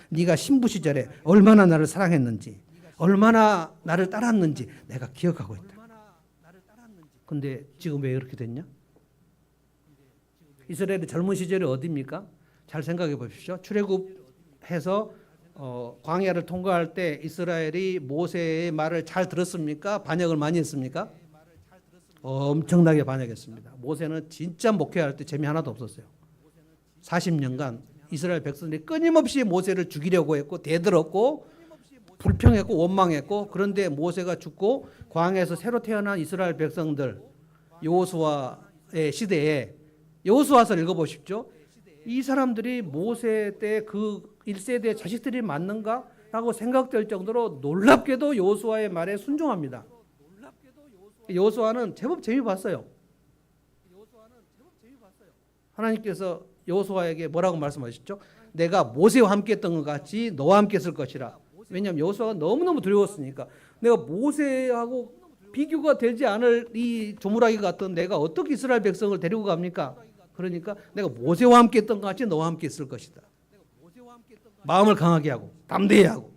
네가 신부 시절에 얼마나 나를 사랑했는지, 얼마나 나를 따랐는지 내가 기억하고 있다. 근데 지금 왜 이렇게 됐냐? 이스라엘의 젊은 시절이 어디입니까? 잘 생각해 보십시오. 출애굽해서 광야를 통과할 때 이스라엘이 모세의 말을 잘 들었습니까? 반역을 많이 했습니까? 엄청나게 반역했습니다. 모세는 진짜 목회할 때 재미 하나도 없었어요. 40년간 이스라엘 백성들이 끊임없이 모세를 죽이려고 했고 대들었고 불평했고 원망했고, 그런데 모세가 죽고 광야에서 새로 태어난 이스라엘 백성들, 여호수아의 시대에 여호수아서를 읽어보십시오. 이 사람들이 모세 때 그 1세대 자식들이 맞는가? 라고 생각될 정도로 놀랍게도 여호수아의 말에 순종합니다. 여호수아는 제법 재미 봤어요. 하나님께서 여호수아에게 뭐라고 말씀하셨죠? 내가 모세와 함께 했던 것 같이 너와 함께 했을 것이라. 왜냐하면 여호수아가 너무너무 두려웠으니까. 내가 모세하고 비교가 되지 않을 이 조물아기 같은 내가 어떻게 이스라엘 백성을 데리고 갑니까? 그러니까 내가 모세와 함께 했던 것 같이 너와 함께 했을 것이다. 마음을 강하게 하고 담대히 하고.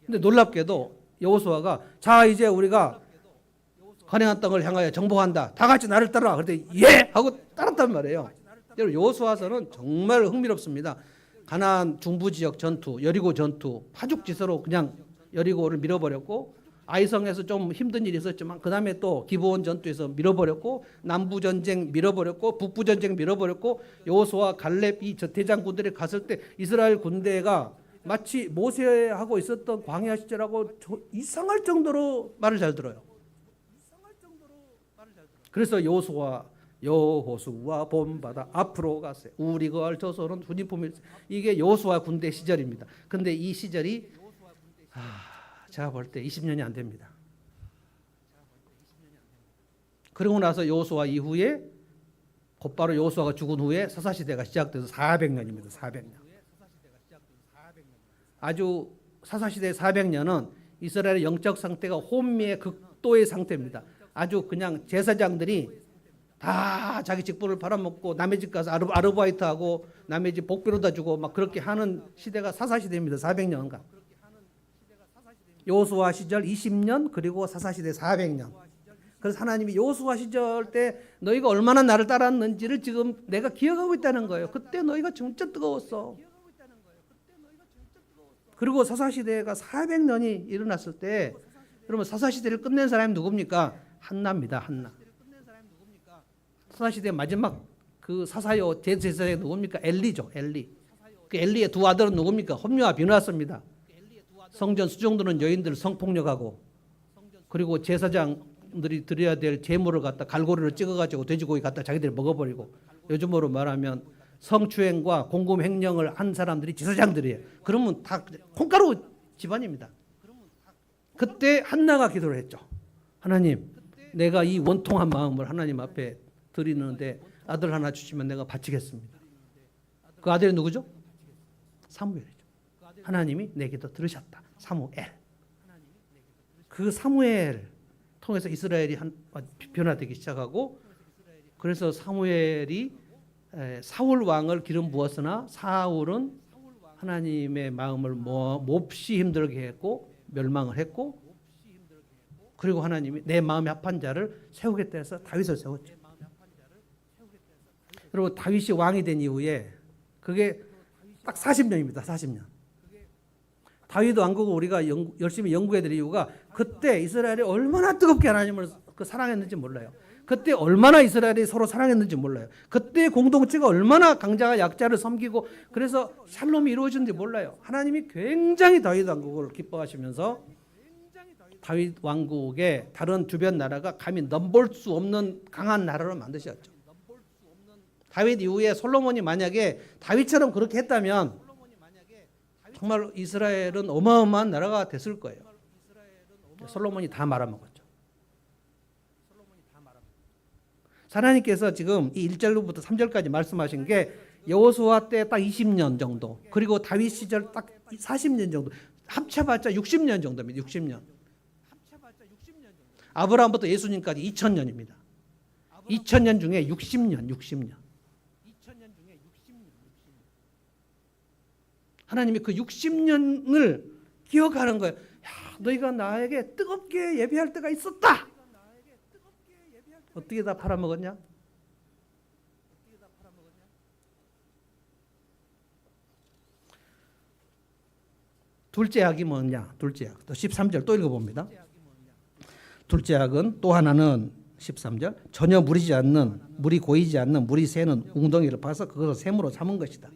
근데 놀랍게도 여호수아가 자 이제 우리가 가나안 땅을 향하여 정복한다. 다 같이 나를 따라. 그랬더니 예 하고 따랐단 말이에요. 여러분 여호수아서는 정말 흥미롭습니다. 가나안 중부 지역 전투, 여리고 전투, 파죽지세로 그냥 여리고를 밀어버렸고, 아이성에서 좀 힘든 일이 있었지만 그 다음에 또 기브온 전투에서 밀어버렸고, 남부 전쟁 밀어버렸고, 북부 전쟁 밀어버렸고, 여호수아 갈렙 이 대장군들이 갔을 때 이스라엘 군대가 마치 모세하고 있었던 광야 시절하고 이상할 정도로 말을 잘 들어요. 그래서 여호수아 본받아 앞으로 가세요. 우리 거할 조선은 후진품일. 이게 여호수아 군대 시절입니다. 근데 이 시절이 제가 볼 때 20년이 안 됩니다. 그러고 나서 여호수아 이후에 곧바로 여호수아가 죽은 후에 사사시대가 시작돼서 400년입니다. 400년. 아주 사사시대 400년은 이스라엘의 영적 상태가 혼미의 극도의 상태입니다. 아주 그냥 제사장들이 다 자기 직분을 팔아먹고 남의 집 가서 아르바이트하고 남의 집 복비로다 주고 막 그렇게 하는 시대가 사사시대입니다. 400년간. 여호수아 시절 20년 그리고 사사시대 400년. 그래서 하나님이 여호수아 시절 때 너희가 얼마나 나를 따랐는지를 지금 내가 기억하고 있다는 거예요. 그때 너희가 진짜 뜨거웠어. 그리고 사사시대가 400년이 일어났을 때, 여러분 사사시대를 끝낸 사람이 누굽니까? 한나입니다. 한나. 사사시대 마지막 그 사사요 대제사장이 누굽니까? 엘리죠. 엘리. 그 엘리의 두 아들은 누굽니까? 홈리와 비느하스입니다. 성전 수종드는 여인들을 성폭력하고, 그리고 제사장들이 드려야 될 제물을 갖다 갈고리로 찍어가지고 돼지고기 갖다 자기들이 먹어버리고, 요즘으로 말하면 성추행과 공금 횡령을 한 사람들이 제사장들이에요. 그러면 다 콩가루 집안입니다. 그때 한나가 기도를 했죠. 하나님, 내가 이 원통한 마음을 하나님 앞에 드리는데 아들 하나 주시면 내가 바치겠습니다. 그 아들이 누구죠? 사무엘이죠. 하나님이 내 기도 들으셨다. 사무엘. 그 사무엘 통해서 이스라엘이 변화되기 시작하고, 그래서 사무엘이 사울 왕을 기름 부었으나 사울은 하나님의 마음을 몹시 힘들게 했고 멸망을 했고, 그리고 하나님이 내 마음에 합한 자를 세우겠다 해서 다윗을 세웠죠. 여러분 다윗이 왕이 된 이후에 그게 딱 40년입니다. 40년. 다윗 왕국을 우리가 열심히 연구해야 될 이유가 그때 이스라엘이 얼마나 뜨겁게 하나님을 사랑했는지 몰라요. 그때 얼마나 이스라엘이 서로 사랑했는지 몰라요. 그때 공동체가 얼마나 강자가 약자를 섬기고 그래서 샬롬이 이루어졌는지 몰라요. 하나님이 굉장히 다윗 왕국을 기뻐하시면서 다윗 왕국의 다른 주변 나라가 감히 넘볼 수 없는 강한 나라로 만드셨죠. 다윗 이후에 솔로몬이 만약에 다윗처럼 그렇게 했다면 정말 이스라엘은 어마어마한 나라가 됐을 거예요. 솔로몬이 다 말아먹었죠. 하나님께서 지금 이 1절부터 3절까지 말씀하신 게 여호수아 때 딱 20년 정도, 그리고 다윗 시절 딱 40년 정도, 합쳐봤자 60년 정도입니다. 60년. 아브라함부터 예수님까지 2000년입니다. 2000년 중에 60년. 하나님이 그 60년을 기억하는 거예요. 야, 너희가 나에게 뜨겁게 예배할 때가 있었다. 어떻게 다 팔아먹었냐? 둘째 약이 뭐냐? 둘째 약. 또 13절 또 읽어봅니다. 둘째 악은 또 하나는 13절 전혀 물이 고이지 않는 물이 새는 웅덩이를 파서 그것을 샘으로 삼은 것이다.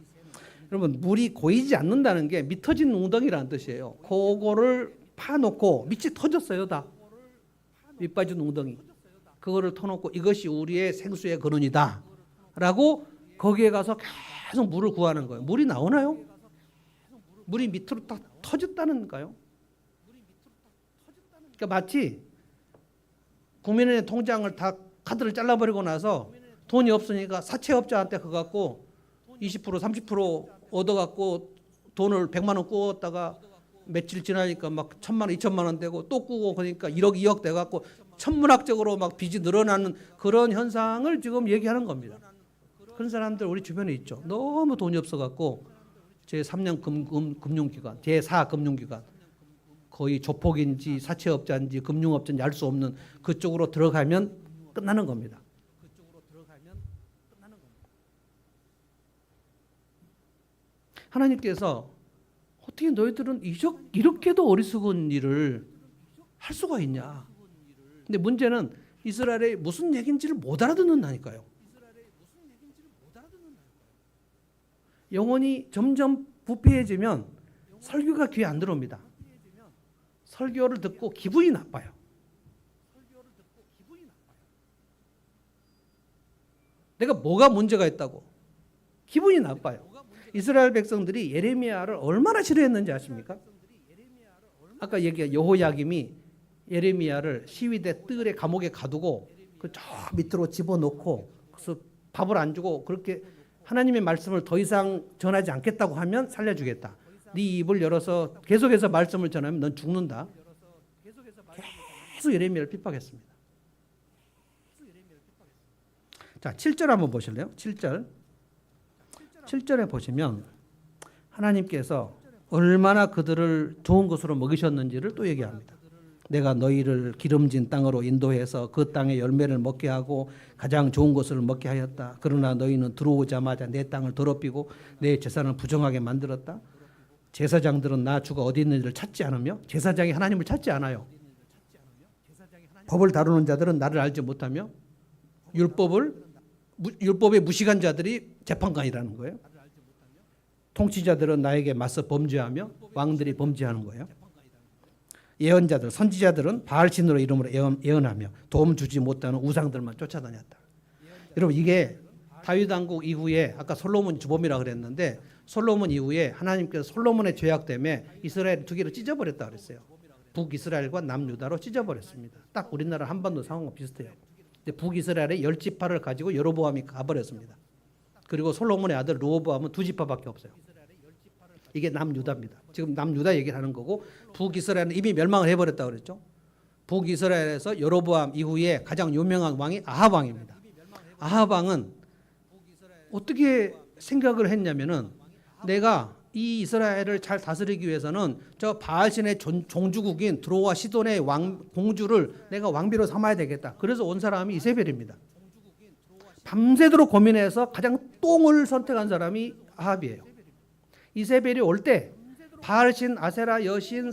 여러분 물이 고이지 않는다는 게 미터진 웅덩이라는 뜻이에요. 그거를 파놓고 밑이 터졌어요 다. 밑빠진 웅덩이. 그거를 터놓고 이것이 우리의 생수의 근원이다 라고 거기에 가서 계속 물을 구하는 거예요. 물이 나오나요? 물이 밑으로 딱 터졌다는가요? 그러니까 마치 국민은행 통장을 다 카드를 잘라버리고 나서 돈이 없으니까 사채업자한테 그거 갖고 20% 30% 얻어갖고 돈을 100만 원 꾸었다가 며칠 지나니까 막 1,000만 원 2,000만 원 되고 또 꾸고 그러니까 1억 2억 돼갖고 천문학적으로 막 빚이 늘어나는 그런 현상을 지금 얘기하는 겁니다. 그런 사람들 우리 주변에 있죠. 너무 돈이 없어갖고 제3년 금융기관, 제4 금융기관 거의 조폭인지 사채업자인지 금융업자인지 알 수 없는 그쪽으로 들어가면 끝나는 겁니다. 하나님께서 어떻게 너희들은 이렇게도 어리석은 일을 할 수가 있냐. 근데 문제는 이스라엘의 무슨 얘기인지를 못 알아듣는다니까요. 영혼이 점점 부패해지면 설교가 귀에 안 들어옵니다. 설교를 듣고 기분이 나빠요. 내가 뭐가 문제가 있다고 기분이 나빠요. 이스라엘 백성들이 예레미야를 얼마나 싫어했는지 아십니까? 아까 얘기한 여호야김이 예레미야를 시위대 뜰에 감옥에 가두고 그 저 밑으로 집어넣고 그래서 밥을 안 주고 그렇게 하나님의 말씀을 더 이상 전하지 않겠다고 하면 살려주겠다. 네 입을 열어서 계속해서 말씀을 전하면 넌 죽는다. 계속 예레미야를 핍박했습니다. 자, 7절 한번 보실래요? 7절에 보시면 하나님께서 얼마나 그들을 좋은 것으로 먹이셨는지를 또 얘기합니다. 내가 너희를 기름진 땅으로 인도해서 그 땅의 열매를 먹게 하고 가장 좋은 것을 먹게 하였다. 그러나 너희는 들어오자마자 내 땅을 더럽히고 내 재산을 부정하게 만들었다. 제사장들은 나 주가 어디 있는지를 찾지 않으며 제사장이 하나님을 찾지 않아요. 법을 다루는 자들은 나를 알지 못하며 율법에 무식한 자들이 재판관이라는 거예요. 통치자들은 나에게 맞서 범죄하며 왕들이 범죄하는 거예요. 예언자들, 선지자들은 바알신으로 이름으로 예언하며 도움 주지 못하는 우상들만 쫓아다녔다. 여러분 이게 다윗 왕국 이후에 아까 솔로몬 주범이라 그랬는데 솔로몬 이후에 하나님께서 솔로몬의 죄악 때문에 이스라엘 두 개를 찢어버렸다 그랬어요. 북이스라엘과 남유다로 찢어버렸습니다. 딱 우리나라 한반도 상황과 비슷해요. 북이스라엘의 10지파를 가지고 여로보암이 가버렸습니다. 그리고 솔로몬의 아들 르호보암은 2지파밖에 없어요. 이게 남유다입니다. 지금 남유다 얘기를 하는 거고 북이스라엘은 이미 멸망을 해버렸다고 그랬죠. 북이스라엘에서 여로보암 이후에 가장 유명한 왕이 아합 왕입니다. 아합 왕은 어떻게 생각을 했냐면은 내가 이 이스라엘을 잘 다스리기 위해서는 저 바알신의 종주국인 드로와 시돈의 공주를 내가 왕비로 삼아야 되겠다. 그래서 온 사람이 이세벨입니다. 밤새도록 고민해서 가장 똥을 선택한 사람이 아합이에요. 이세벨이 올 때 바알신, 아세라, 여신,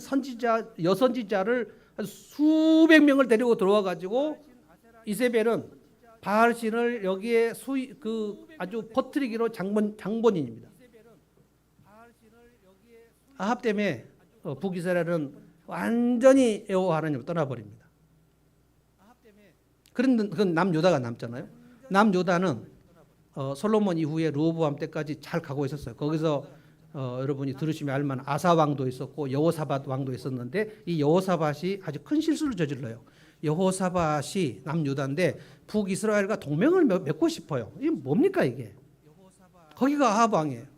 여선지자를 수백 명을 데리고 들어와 가지고 이세벨은 바알신을 여기에 아주 퍼뜨리기로 장본인입니다. 아합 때문에 북이스라엘은 완전히 여호와 하나님을 떠나버립니다. 그런데 그건 남유다가 남잖아요. 남유다는 솔로몬 이후에 르호보암 때까지 잘 가고 있었어요. 거기서 여러분이 들으시면 알만한 아사 왕도 있었고 여호사밧 왕도 있었는데 이 여호사밧이 아주 큰 실수를 저질러요. 여호사밧이 남유다인데 북이스라엘과 동맹을 맺고 싶어요. 이게 뭡니까 이게? 거기가 아합 왕이에요.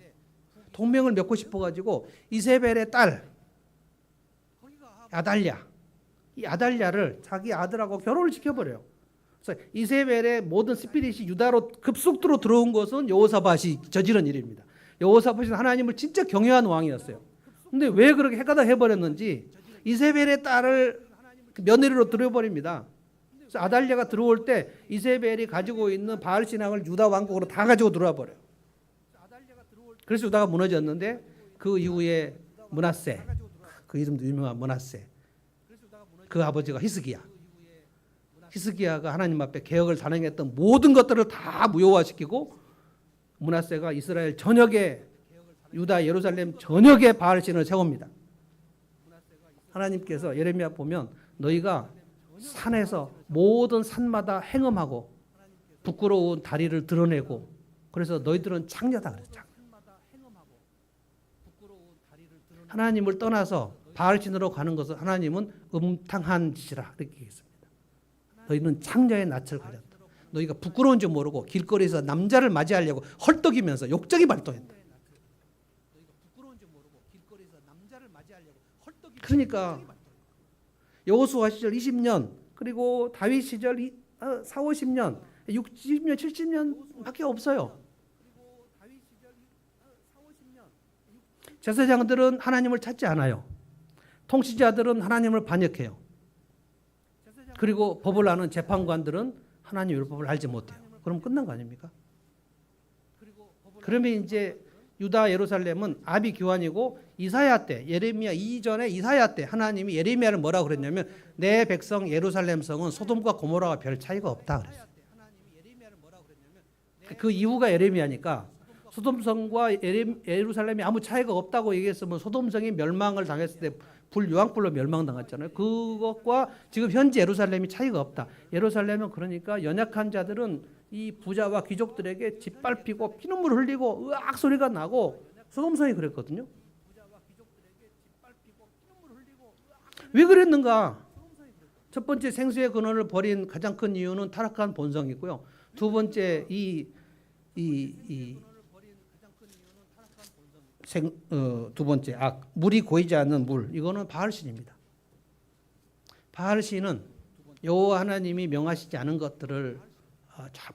동맹을 맺고 싶어가지고 이세벨의 딸 아달랴, 이 아달랴를 자기 아들하고 결혼을 시켜버려요. 그래서 이세벨의 모든 스피릿이 유다로 급속도로 들어온 것은 여호사밧이 저지른 일입니다. 여호사밧은 하나님을 진짜 경외하는 왕이었어요. 근데 왜 그렇게 해가다 해버렸는지 이세벨의 딸을 며느리로 들여버립니다. 그래서 아달랴가 들어올 때 이세벨이 가지고 있는 바알 신앙을 유다 왕국으로 다 가지고 들어와 버려요. 그래서 유다가 무너졌는데 그 이후에 므낫세, 그 이름도 유명한 므낫세, 그 아버지가 히스기야, 히스기야가 하나님 앞에 개혁을 단행했던 모든 것들을 다 무효화시키고 므낫세가 이스라엘 전역에 유다 예루살렘 전역에 바알신을 세웁니다. 하나님께서 예레미야 보면 너희가 산에서 모든 산마다 행음하고 부끄러운 다리를 드러내고 그래서 너희들은 창녀다 그랬죠. 하나님을 떠나서 바알신으로 가는 것은 하나님은 음탕한 짓이라 이렇게 얘기했습니다. 너희는 창녀의 낯을 가졌다. 너희가 부끄러운 줄 모르고 길거리에서 남자를 맞이하려고 헐떡이면서 욕정이 발동했다. 그러니까 여호수아 시절 20년 그리고 다윗 시절 4, 50년 60년 70년밖에 없어요. 제사장들은 하나님을 찾지 않아요. 통치자들은 하나님을 반역해요. 그리고 법을 아는 재판관들은 하나님 율법을 알지 못해요. 그럼 끝난 거 아닙니까? 그러면 이제 유다 예루살렘은 아비규환이고 이사야 때 예레미야 이전에 이사야 때 하나님이 예레미야를 뭐라고 그랬냐면 내 백성 예루살렘 성은 소돔과 고모라와 별 차이가 없다 그랬어요. 그 이후가 예레미야니까 소돔성과 예루살렘이 아무 차이가 없다고 얘기했으면 소돔성이 멸망을 당했을 때 불유황불로 멸망당했잖아요. 그것과 지금 현재 예루살렘이 차이가 없다. 예루살렘은 그러니까 연약한 자들은 이 부자와 귀족들에게 짓밟히고 피눈물 흘리고 으악 소리가 나고 소돔성이 그랬거든요. 왜 그랬는가? 첫 번째 생수의 근원을 버린 가장 큰 이유는 타락한 본성이고요. 두 번째 두 번째 악, 물이 고이지 않는 물, 이거는 바알신입니다. 바알신은 여호와 하나님이 명하시지 않은 것들을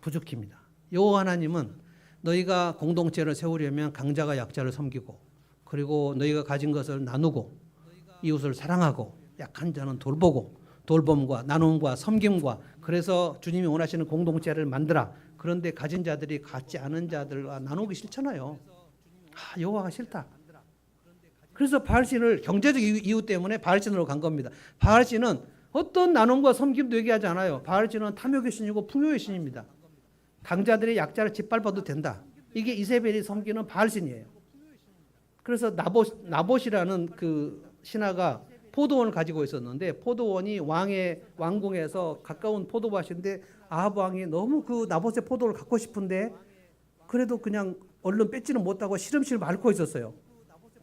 부추깁니다. 여호와 하나님은 너희가 공동체를 세우려면 강자가 약자를 섬기고 그리고 너희가 가진 것을 나누고 이웃을 사랑하고 약한 자는 돌보고 돌봄과 나눔과 섬김과 그래서 주님이 원하시는 공동체를 만들어. 그런데 가진 자들이 갖지 않은 자들과 나누기 싫잖아요. 여호와가 싫다. 그래서 바알신을 경제적 이유 때문에 바알신으로 간 겁니다. 바알신은 어떤 나눔과 섬김도 얘기하지 않아요. 바알신은 탐욕의 신이고 풍요의 신입니다. 강자들이 약자를 짓밟아도 된다. 이게 이세벨이 섬기는 바알신이에요. 그래서 나봇이라는 그 신하가 포도원을 가지고 있었는데 포도원이 왕의 왕궁에서 가까운 포도밭인데 아합 왕이 너무 그 나봇의 포도를 갖고 싶은데 그래도 그냥 얼른 뺏지는 못하고 시름시름 앓고 있었어요.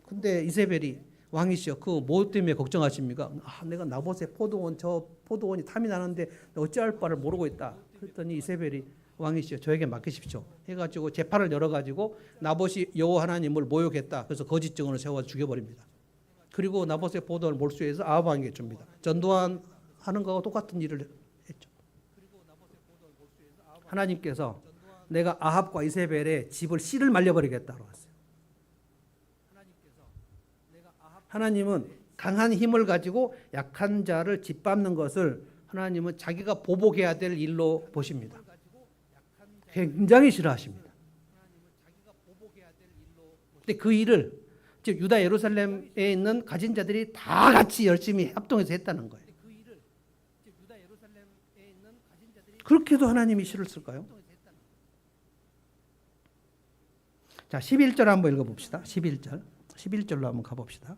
근데 이세벨이 왕이시여 그 뭐 때문에 걱정하십니까? 내가 나봇의 포도원 저 포도원이 탐이 나는데 어찌할 바를 모르고 있다. 그랬더니 이세벨이 왕이시여 저에게 맡기십시오. 해가지고 재판을 열어가지고 나봇이 여호와 하나님을 모욕했다. 그래서 거짓 증언을 세워 죽여버립니다. 그리고 나봇의 포도원을 몰수해서 아합 왕에게 줍니다. 전도한 하는 거와 똑같은 일을 했죠. 하나님께서 내가 아합과 이세벨의 집을 씨를 말려버리겠다고 했어요. 하나님은 강한 힘을 가지고 약한 자를 짓밟는 것을 하나님은 자기가 보복해야 될 일로 보십니다. 굉장히 싫어하십니다. 근데 그 일을 즉 유다 예루살렘에 있는 가진 자들이 다 같이 열심히 합동해서 했다는 거예요. 그렇게도 하나님이 싫었을까요? 자, 11절 한번 읽어봅시다. 11절로 한번 가봅시다.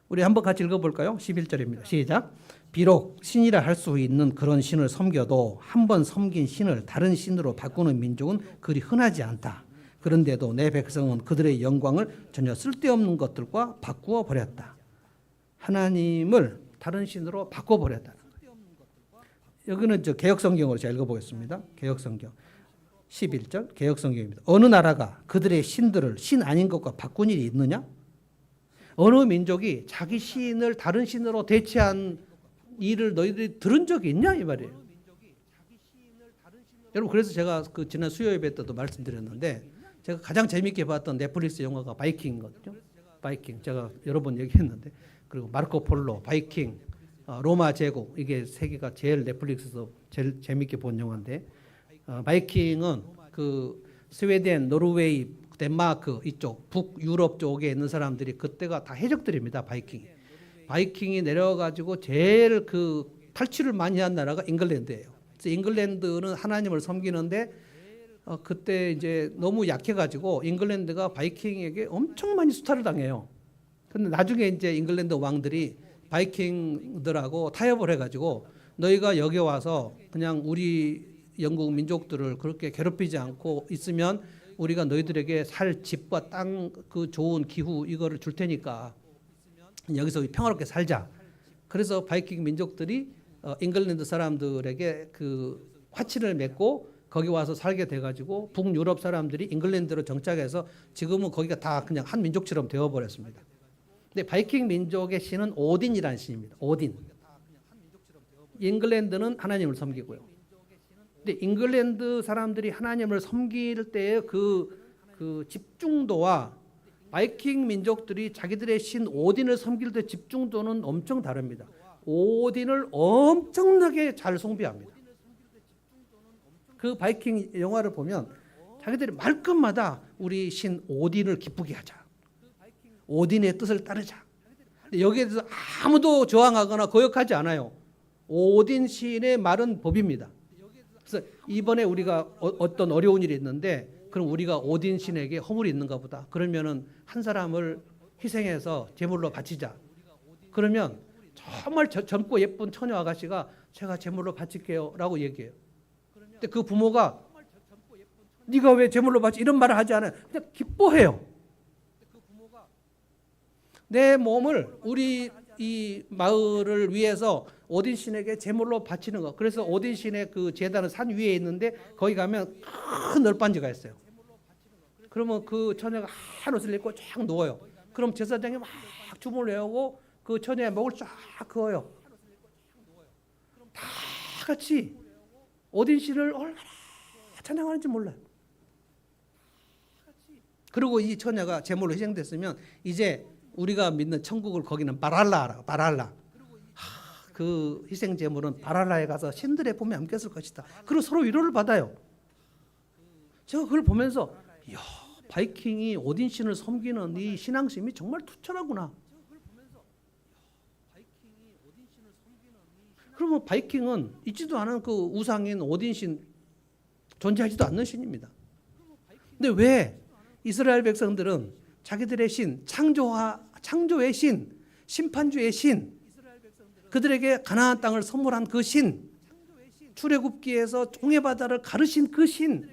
우리 한번 같이 읽어볼까요? 11절입니다. 시작. 비록 신이라 할 수 있는 그런 신을 섬겨도 한 번 섬긴 신을 다른 신으로 바꾸는 민족은 그리 흔하지 않다. 그런데도 내 백성은 그들의 영광을 전혀 쓸데없는 것들과 바꾸어 버렸다. 하나님을 다른 신으로 바꿔 버렸다. 여기는 저 개역성경으로 제가 읽어보겠습니다. 개역성경 11절 개역성경입니다. 어느 나라가 그들의 신들을 신 아닌 것과 바꾼 일이 있느냐? 어느 민족이 자기 신을 다른 신으로 대체한 일을 너희들이 들은 적이 있냐 이 말이에요. 여러분 그래서 제가 그 지난 수요 예배 때도 말씀드렸는데 제가 가장 재밌게 봤던 넷플릭스 영화가 바이킹이거든요. 바이킹 제가 여러 번 얘기했는데 그리고 마르코 폴로, 바이킹, 로마 제국 이게 세 개가 제일 넷플릭스에서 제일 재밌게 본 영화인데 바이킹은 그 스웨덴, 노르웨이, 덴마크 이쪽 북유럽 쪽에 있는 사람들이 그때가 다 해적들입니다. 바이킹이 내려가지고 제일 그 탈취를 많이 한 나라가 잉글랜드예요. 그래서 잉글랜드는 하나님을 섬기는데 그때 이제 너무 약해가지고 잉글랜드가 바이킹에게 엄청 많이 수탈을 당해요. 근데 나중에 이제 잉글랜드 왕들이 바이킹들하고 타협을 해가지고 너희가 여기 와서 그냥 우리 영국 민족들을 그렇게 괴롭히지 않고 있으면 우리가 너희들에게 살 집과 땅 그 좋은 기후 이거를 줄 테니까 여기서 평화롭게 살자. 그래서 바이킹 민족들이 잉글랜드 사람들에게 그 화친을 맺고 거기 와서 살게 돼가지고 북유럽 사람들이 잉글랜드로 정착해서 지금은 거기가 다 그냥 한 민족처럼 되어버렸습니다. 근데 바이킹 민족의 신은 오딘이라는 신입니다. 오딘. 잉글랜드는 하나님을 섬기고요. 근데 잉글랜드 사람들이 하나님을 섬길 때의 그 집중도와 바이킹 민족들이 자기들의 신 오딘을 섬길 때 집중도는 엄청 다릅니다. 오딘을 엄청나게 잘 숭배합니다. 그 바이킹 영화를 보면 자기들이 말끝마다 우리 신 오딘을 기쁘게 하자. 오딘의 뜻을 따르자. 여기에 대해서 아무도 저항하거나 거역하지 않아요. 오딘 신의 말은 법입니다. 그래서 이번에 우리가 어떤 어려운 일이 있는데 그럼 우리가 오딘 신에게 허물이 있는가 보다. 그러면은 한 사람을 희생해서 제물로 바치자. 그러면 정말 젊고 예쁜 처녀 아가씨가 제가 제물로 바칠게요 라고 얘기해요. 근데 그 부모가 네가 왜 제물로 바치 이런 말을 하지 않아요. 그냥 기뻐해요. 내 몸을 우리 이 마을을 위해서 오딘 신에게 제물로 바치는 거. 그래서 오딘 신의 그 제단은 산 위에 있는데 거기 가면 큰 널빤지가 있어요. 그러면 그 처녀가 한 옷을 입고 쫙 누워요. 그럼 제사장이 막 주문을 외우고 그 처녀의 목을 쫙 그어요. 다 같이 오딘 신을 얼마나 찬양하는지 몰라요. 그리고 이 처녀가 제물로 희생됐으면 이제 우리가 믿는 천국을 거기는 바랄라. 그 희생 제물은 바랄라에 가서 신들의 품에 안겼을 것이다. 그리고 서로 위로를 받아요. 제가 그걸 보면서 이야, 바이킹이 오딘 신을 섬기는 이 신앙심이 정말 투철하구나. 그러면 바이킹은 있지도 않은 그 우상인 오딘 신 존재하지도 않는 신입니다. 근데 왜 이스라엘 백성들은 자기들의 신, 창조의 신, 심판주의 신, 그들에게 가나안 땅을 선물한 그 신, 출애굽기에서 홍해바다를 가르신 그 신,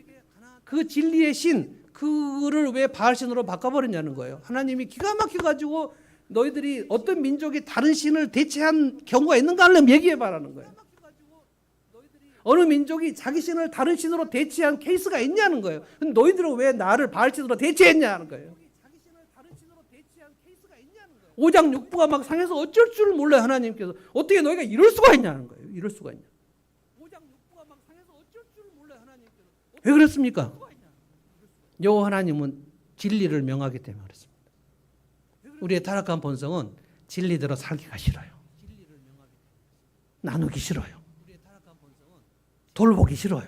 그 진리의 신, 그를 왜 바알신으로 바꿔버렸냐는 거예요. 하나님이 기가 막혀가지고 너희들이 어떤 민족이 다른 신을 대체한 경우가 있는가 하려면 얘기해봐라는 거예요. 어느 민족이 자기 신을 다른 신으로 대체한 케이스가 있냐는 거예요. 근데 너희들은 왜 나를 바알신으로 대체했냐는 거예요. 5장 6부가 막 상해서 어쩔 줄을 몰라요. 하나님께서 어떻게 너희가 이럴 수가 있냐는 거예요. 이럴 수가 있냐. 왜 그렇습니까? 여호와 하나님은 진리를 명하기 때문에 그렇습니다. 우리의 타락한 본성은 진리대로 살기가 싫어요. 나누기 싫어요. 돌보기 싫어요.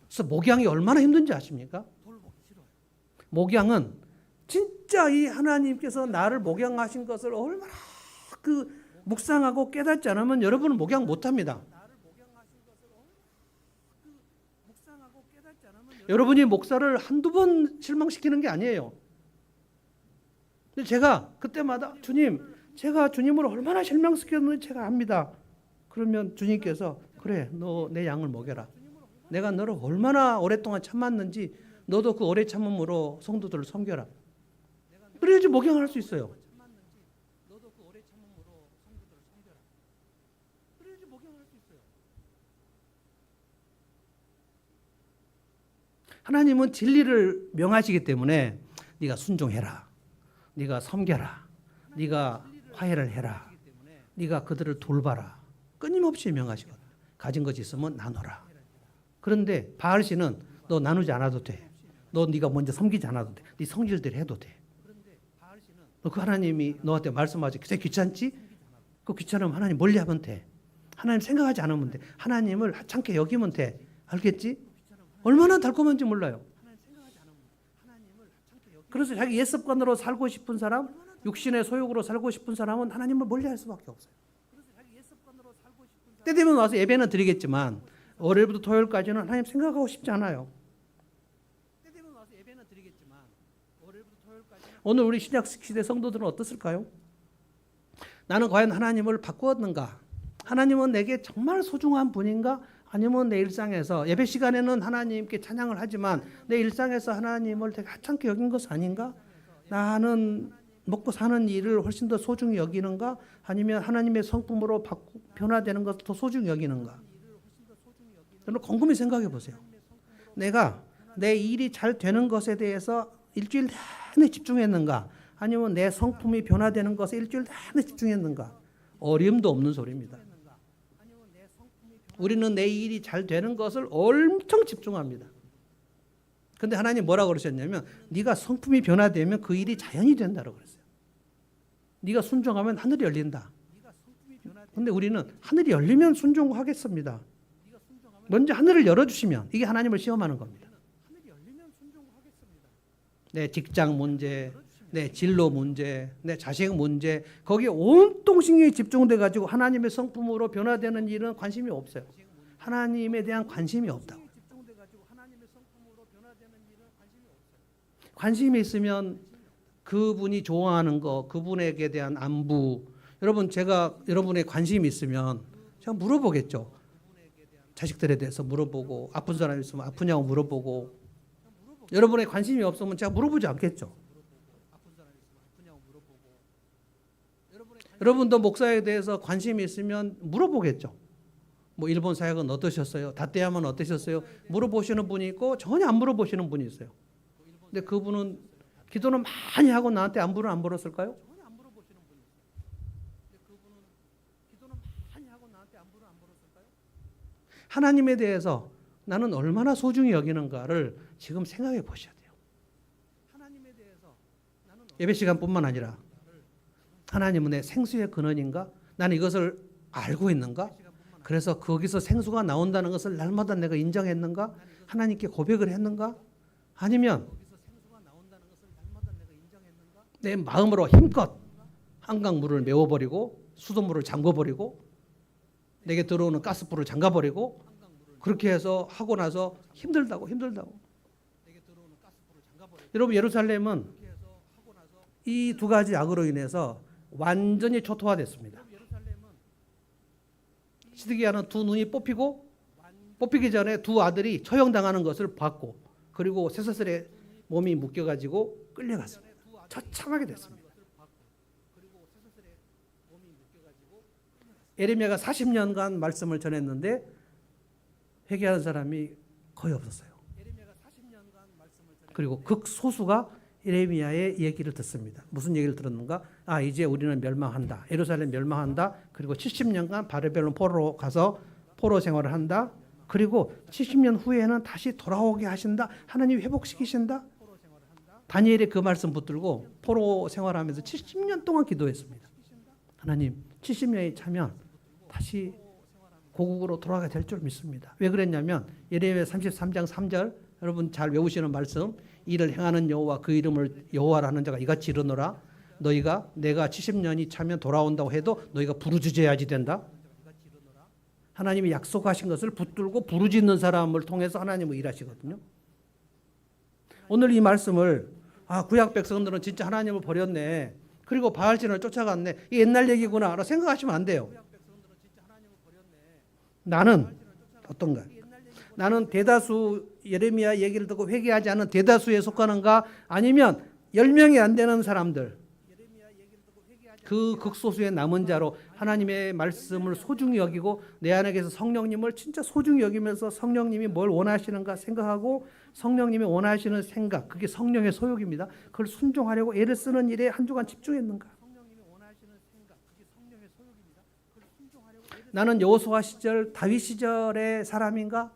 그래서 목양이 얼마나 힘든지 아십니까? 목양은 진짜 이 하나님께서 나를 목양하신 것을 얼마나 그 묵상하고 깨닫지 않으면 여러분은 목양 못합니다. 여러분이 목사를 한두 번 실망시키는 게 아니에요. 근데 제가 그때마다 주님, 제가 주님을 얼마나 실망시켰는지 제가 압니다. 그러면 주님께서 그래, 너 내 양을 먹여라. 내가 너를 얼마나 오랫동안 참았는지 너도 그 오래 참음으로 성도들을 섬겨라. 그래야지 목양을 할 수 있어요. 하나님은 진리를 명하시기 때문에 네가 순종해라. 네가 섬겨라. 네가 화해를 해라. 네가 그들을 돌봐라. 끊임없이 명하시거든. 가진 것이 있으면 나눠라. 그런데 바알신은 너 나누지 않아도 돼. 너 네가 먼저 섬기지 않아도 돼. 네 성질대로 해도 돼. 너 그 하나님이 너한테 말씀하지. 그게 귀찮지? 그 귀찮으면 하나님 멀리하면 돼. 하나님 생각하지 않으면 돼. 하나님을 하찮게 여기면 돼. 알겠지? 얼마나 달콤한지 몰라요. 그래서 자기 옛 습관으로 살고 싶은 사람, 육신의 소욕으로 살고 싶은 사람은 하나님을 멀리할 수밖에 없어요. 때 되면 와서 예배는 드리겠지만 월요일부터 토요일까지는 하나님 생각하고 싶지 않아요. 오늘 우리 신약 시대 성도들은 어떻을까요? 나는 과연 하나님을 바꾸었는가? 하나님은 내게 정말 소중한 분인가? 아니면 내 일상에서 예배 시간에는 하나님께 찬양을 하지만 내 일상에서 하나님을 되게 하찮게 여긴 것 아닌가? 나는 먹고 사는 일을 훨씬 더 소중히 여기는가? 아니면 하나님의 성품으로 변화되는 것을 더 소중히 여기는가? 여러분 곰곰이 생각해 보세요. 내가 내 일이 잘 되는 것에 대해서 일주일 내내 집중했는가? 아니면 내 성품이 변화되는 것에 일주일 내내 집중했는가? 어림도 없는 소리입니다. 우리는 내 일이 잘 되는 것을 엄청 집중합니다. 근데 하나님 뭐라고 그러셨냐면 네가 성품이 변화되면 그 일이 자연히 된다고 그랬어요. 네가 순종하면 하늘이 열린다. 근데 우리는 하늘이 열리면 순종하겠습니다. 먼저 하늘을 열어주시면 이게 하나님을 시험하는 겁니다. 내 직장 문제, 내 진로 문제, 내 자식 문제 거기에 온통 신경이 집중돼 가지고 하나님의 성품으로 변화되는 일은 관심이 없어요. 하나님에 대한 관심이 없다고. 관심이 있으면 그분이 좋아하는 거, 그분에게 대한 안부. 여러분 제가 여러분의 관심이 있으면 제가 물어보겠죠. 자식들에 대해서 물어보고 아픈 사람 있으면 아프냐고 물어보고. 여러분의 관심이 없으면 제가 물어보지 않겠죠. 여러분도 목사에 대해서 관심이 있으면 물어보겠죠. 뭐 일본 사역은 어떠셨어요? 다떼야만 어떠셨어요? 물어보시는 분이 있고 전혀 안 물어보시는 분이 있어요. 근데 그분은 기도는 많이 하고 나한테 안부를 안 물었을까요? 하나님에 대해서 나는 얼마나 소중히 여기는가를 지금 생각해 보셔야 돼요. 예배 시간뿐만 아니라 하나님은 내 생수의 근원인가? 나는 이것을 알고 있는가? 그래서 거기서 생수가 나온다는 것을 날마다 내가 인정했는가? 하나님께 고백을 했는가? 아니면 내 마음으로 힘껏 한강물을 메워버리고 수돗물을 잠궈버리고 내게 들어오는 가스불을 잠가버리고 그렇게 해서 하고 나서 힘들다고. 여러분 예루살렘은 이 두 가지 악으로 인해서 완전히 초토화됐습니다. 시드기야는 두 눈이 뽑히기 전에 두 아들이 처형당하는 것을 봤고 그리고 쇠사슬에 몸이 묶여가지고 끌려갔습니다. 처참하게 됐습니다. 예레미야가 40년간 말씀을 전했는데 회개하는 사람이 거의 없었어요. 그리고 극소수가 예레미야의 얘기를 듣습니다. 무슨 얘기를 들었는가? 이제 우리는 멸망한다. 예루살렘 멸망한다. 그리고 70년간 바벨론 포로로 가서 포로 생활을 한다. 그리고 70년 후에는 다시 돌아오게 하신다. 하나님이 회복시키신다. 다니엘이 그 말씀 붙들고 포로 생활하면서 70년 동안 기도했습니다. 하나님 70년이 차면 다시 고국으로 돌아가게 될 줄 믿습니다. 왜 그랬냐면 예레미야 33장 3절 여러분 잘 외우시는 말씀 이를 행하는 여호와 그 이름을 여호와라는 자가 이같이 이르노라 내가 70년이 차면 돌아온다고 해도 너희가 부르짖어야지 된다. 하나님이 약속하신 것을 붙들고 부르짖는 사람을 통해서 하나님은 일하시거든요. 오늘 이 말씀을 구약 백성들은 진짜 하나님을 버렸네. 그리고 바알신을 쫓아갔네. 이 옛날 얘기구나 라고 생각하시면 안 돼요. 나는 어떤가? 나는 대다수 예레미야 얘기를 듣고 회개하지 않은 대다수에 속하는가? 아니면 10명이 안 되는 사람들 그 극소수의 남은 자로 하나님의 말씀을 소중히 여기고 내 안에서 성령님을 진짜 소중히 여기면서 성령님이 뭘 원하시는가 생각하고 성령님이 원하시는 생각 그게 성령의 소욕입니다. 그걸 순종하려고 애를 쓰는 일에 한 주간 집중했는가? 나는 여호수아 시절 다윗 시절의 사람인가?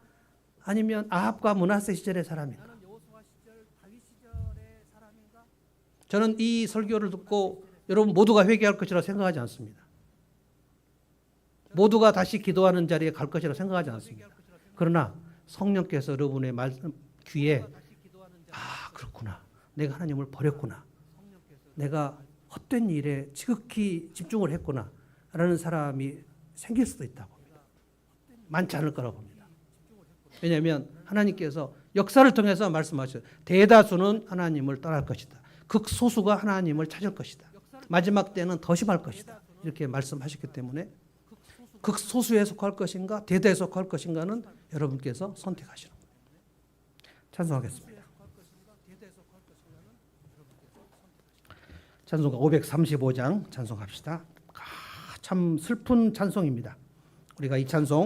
아니면 아합과 므낫세 시절의 사람인가? 저는 이 설교를 듣고 여러분 모두가 회개할 것이라 생각하지 않습니다. 모두가 다시 기도하는 자리에 갈 것이라 생각하지 않습니다. 그러나 성령께서 여러분의 귀에 그렇구나. 내가 하나님을 버렸구나. 내가 헛된 일에 지극히 집중을 했구나. 라는 사람이 생길 수도 있다고 봅니다. 많지 않을 거라고 봅니다. 왜냐하면 하나님께서 역사를 통해서 말씀하셔요. 대다수는 하나님을 떠날 것이다. 극소수가 하나님을 찾을 것이다. 마지막 때는 더 심할 것이다. 이렇게 말씀하셨기 때문에 극소수에 속할 것인가 대다수에 속할 것인가는 여러분께서 선택하시는 겁니다. 찬송하겠습니다. 찬송가 535장 찬송합시다. 참 슬픈 찬송입니다. 우리가 이 찬송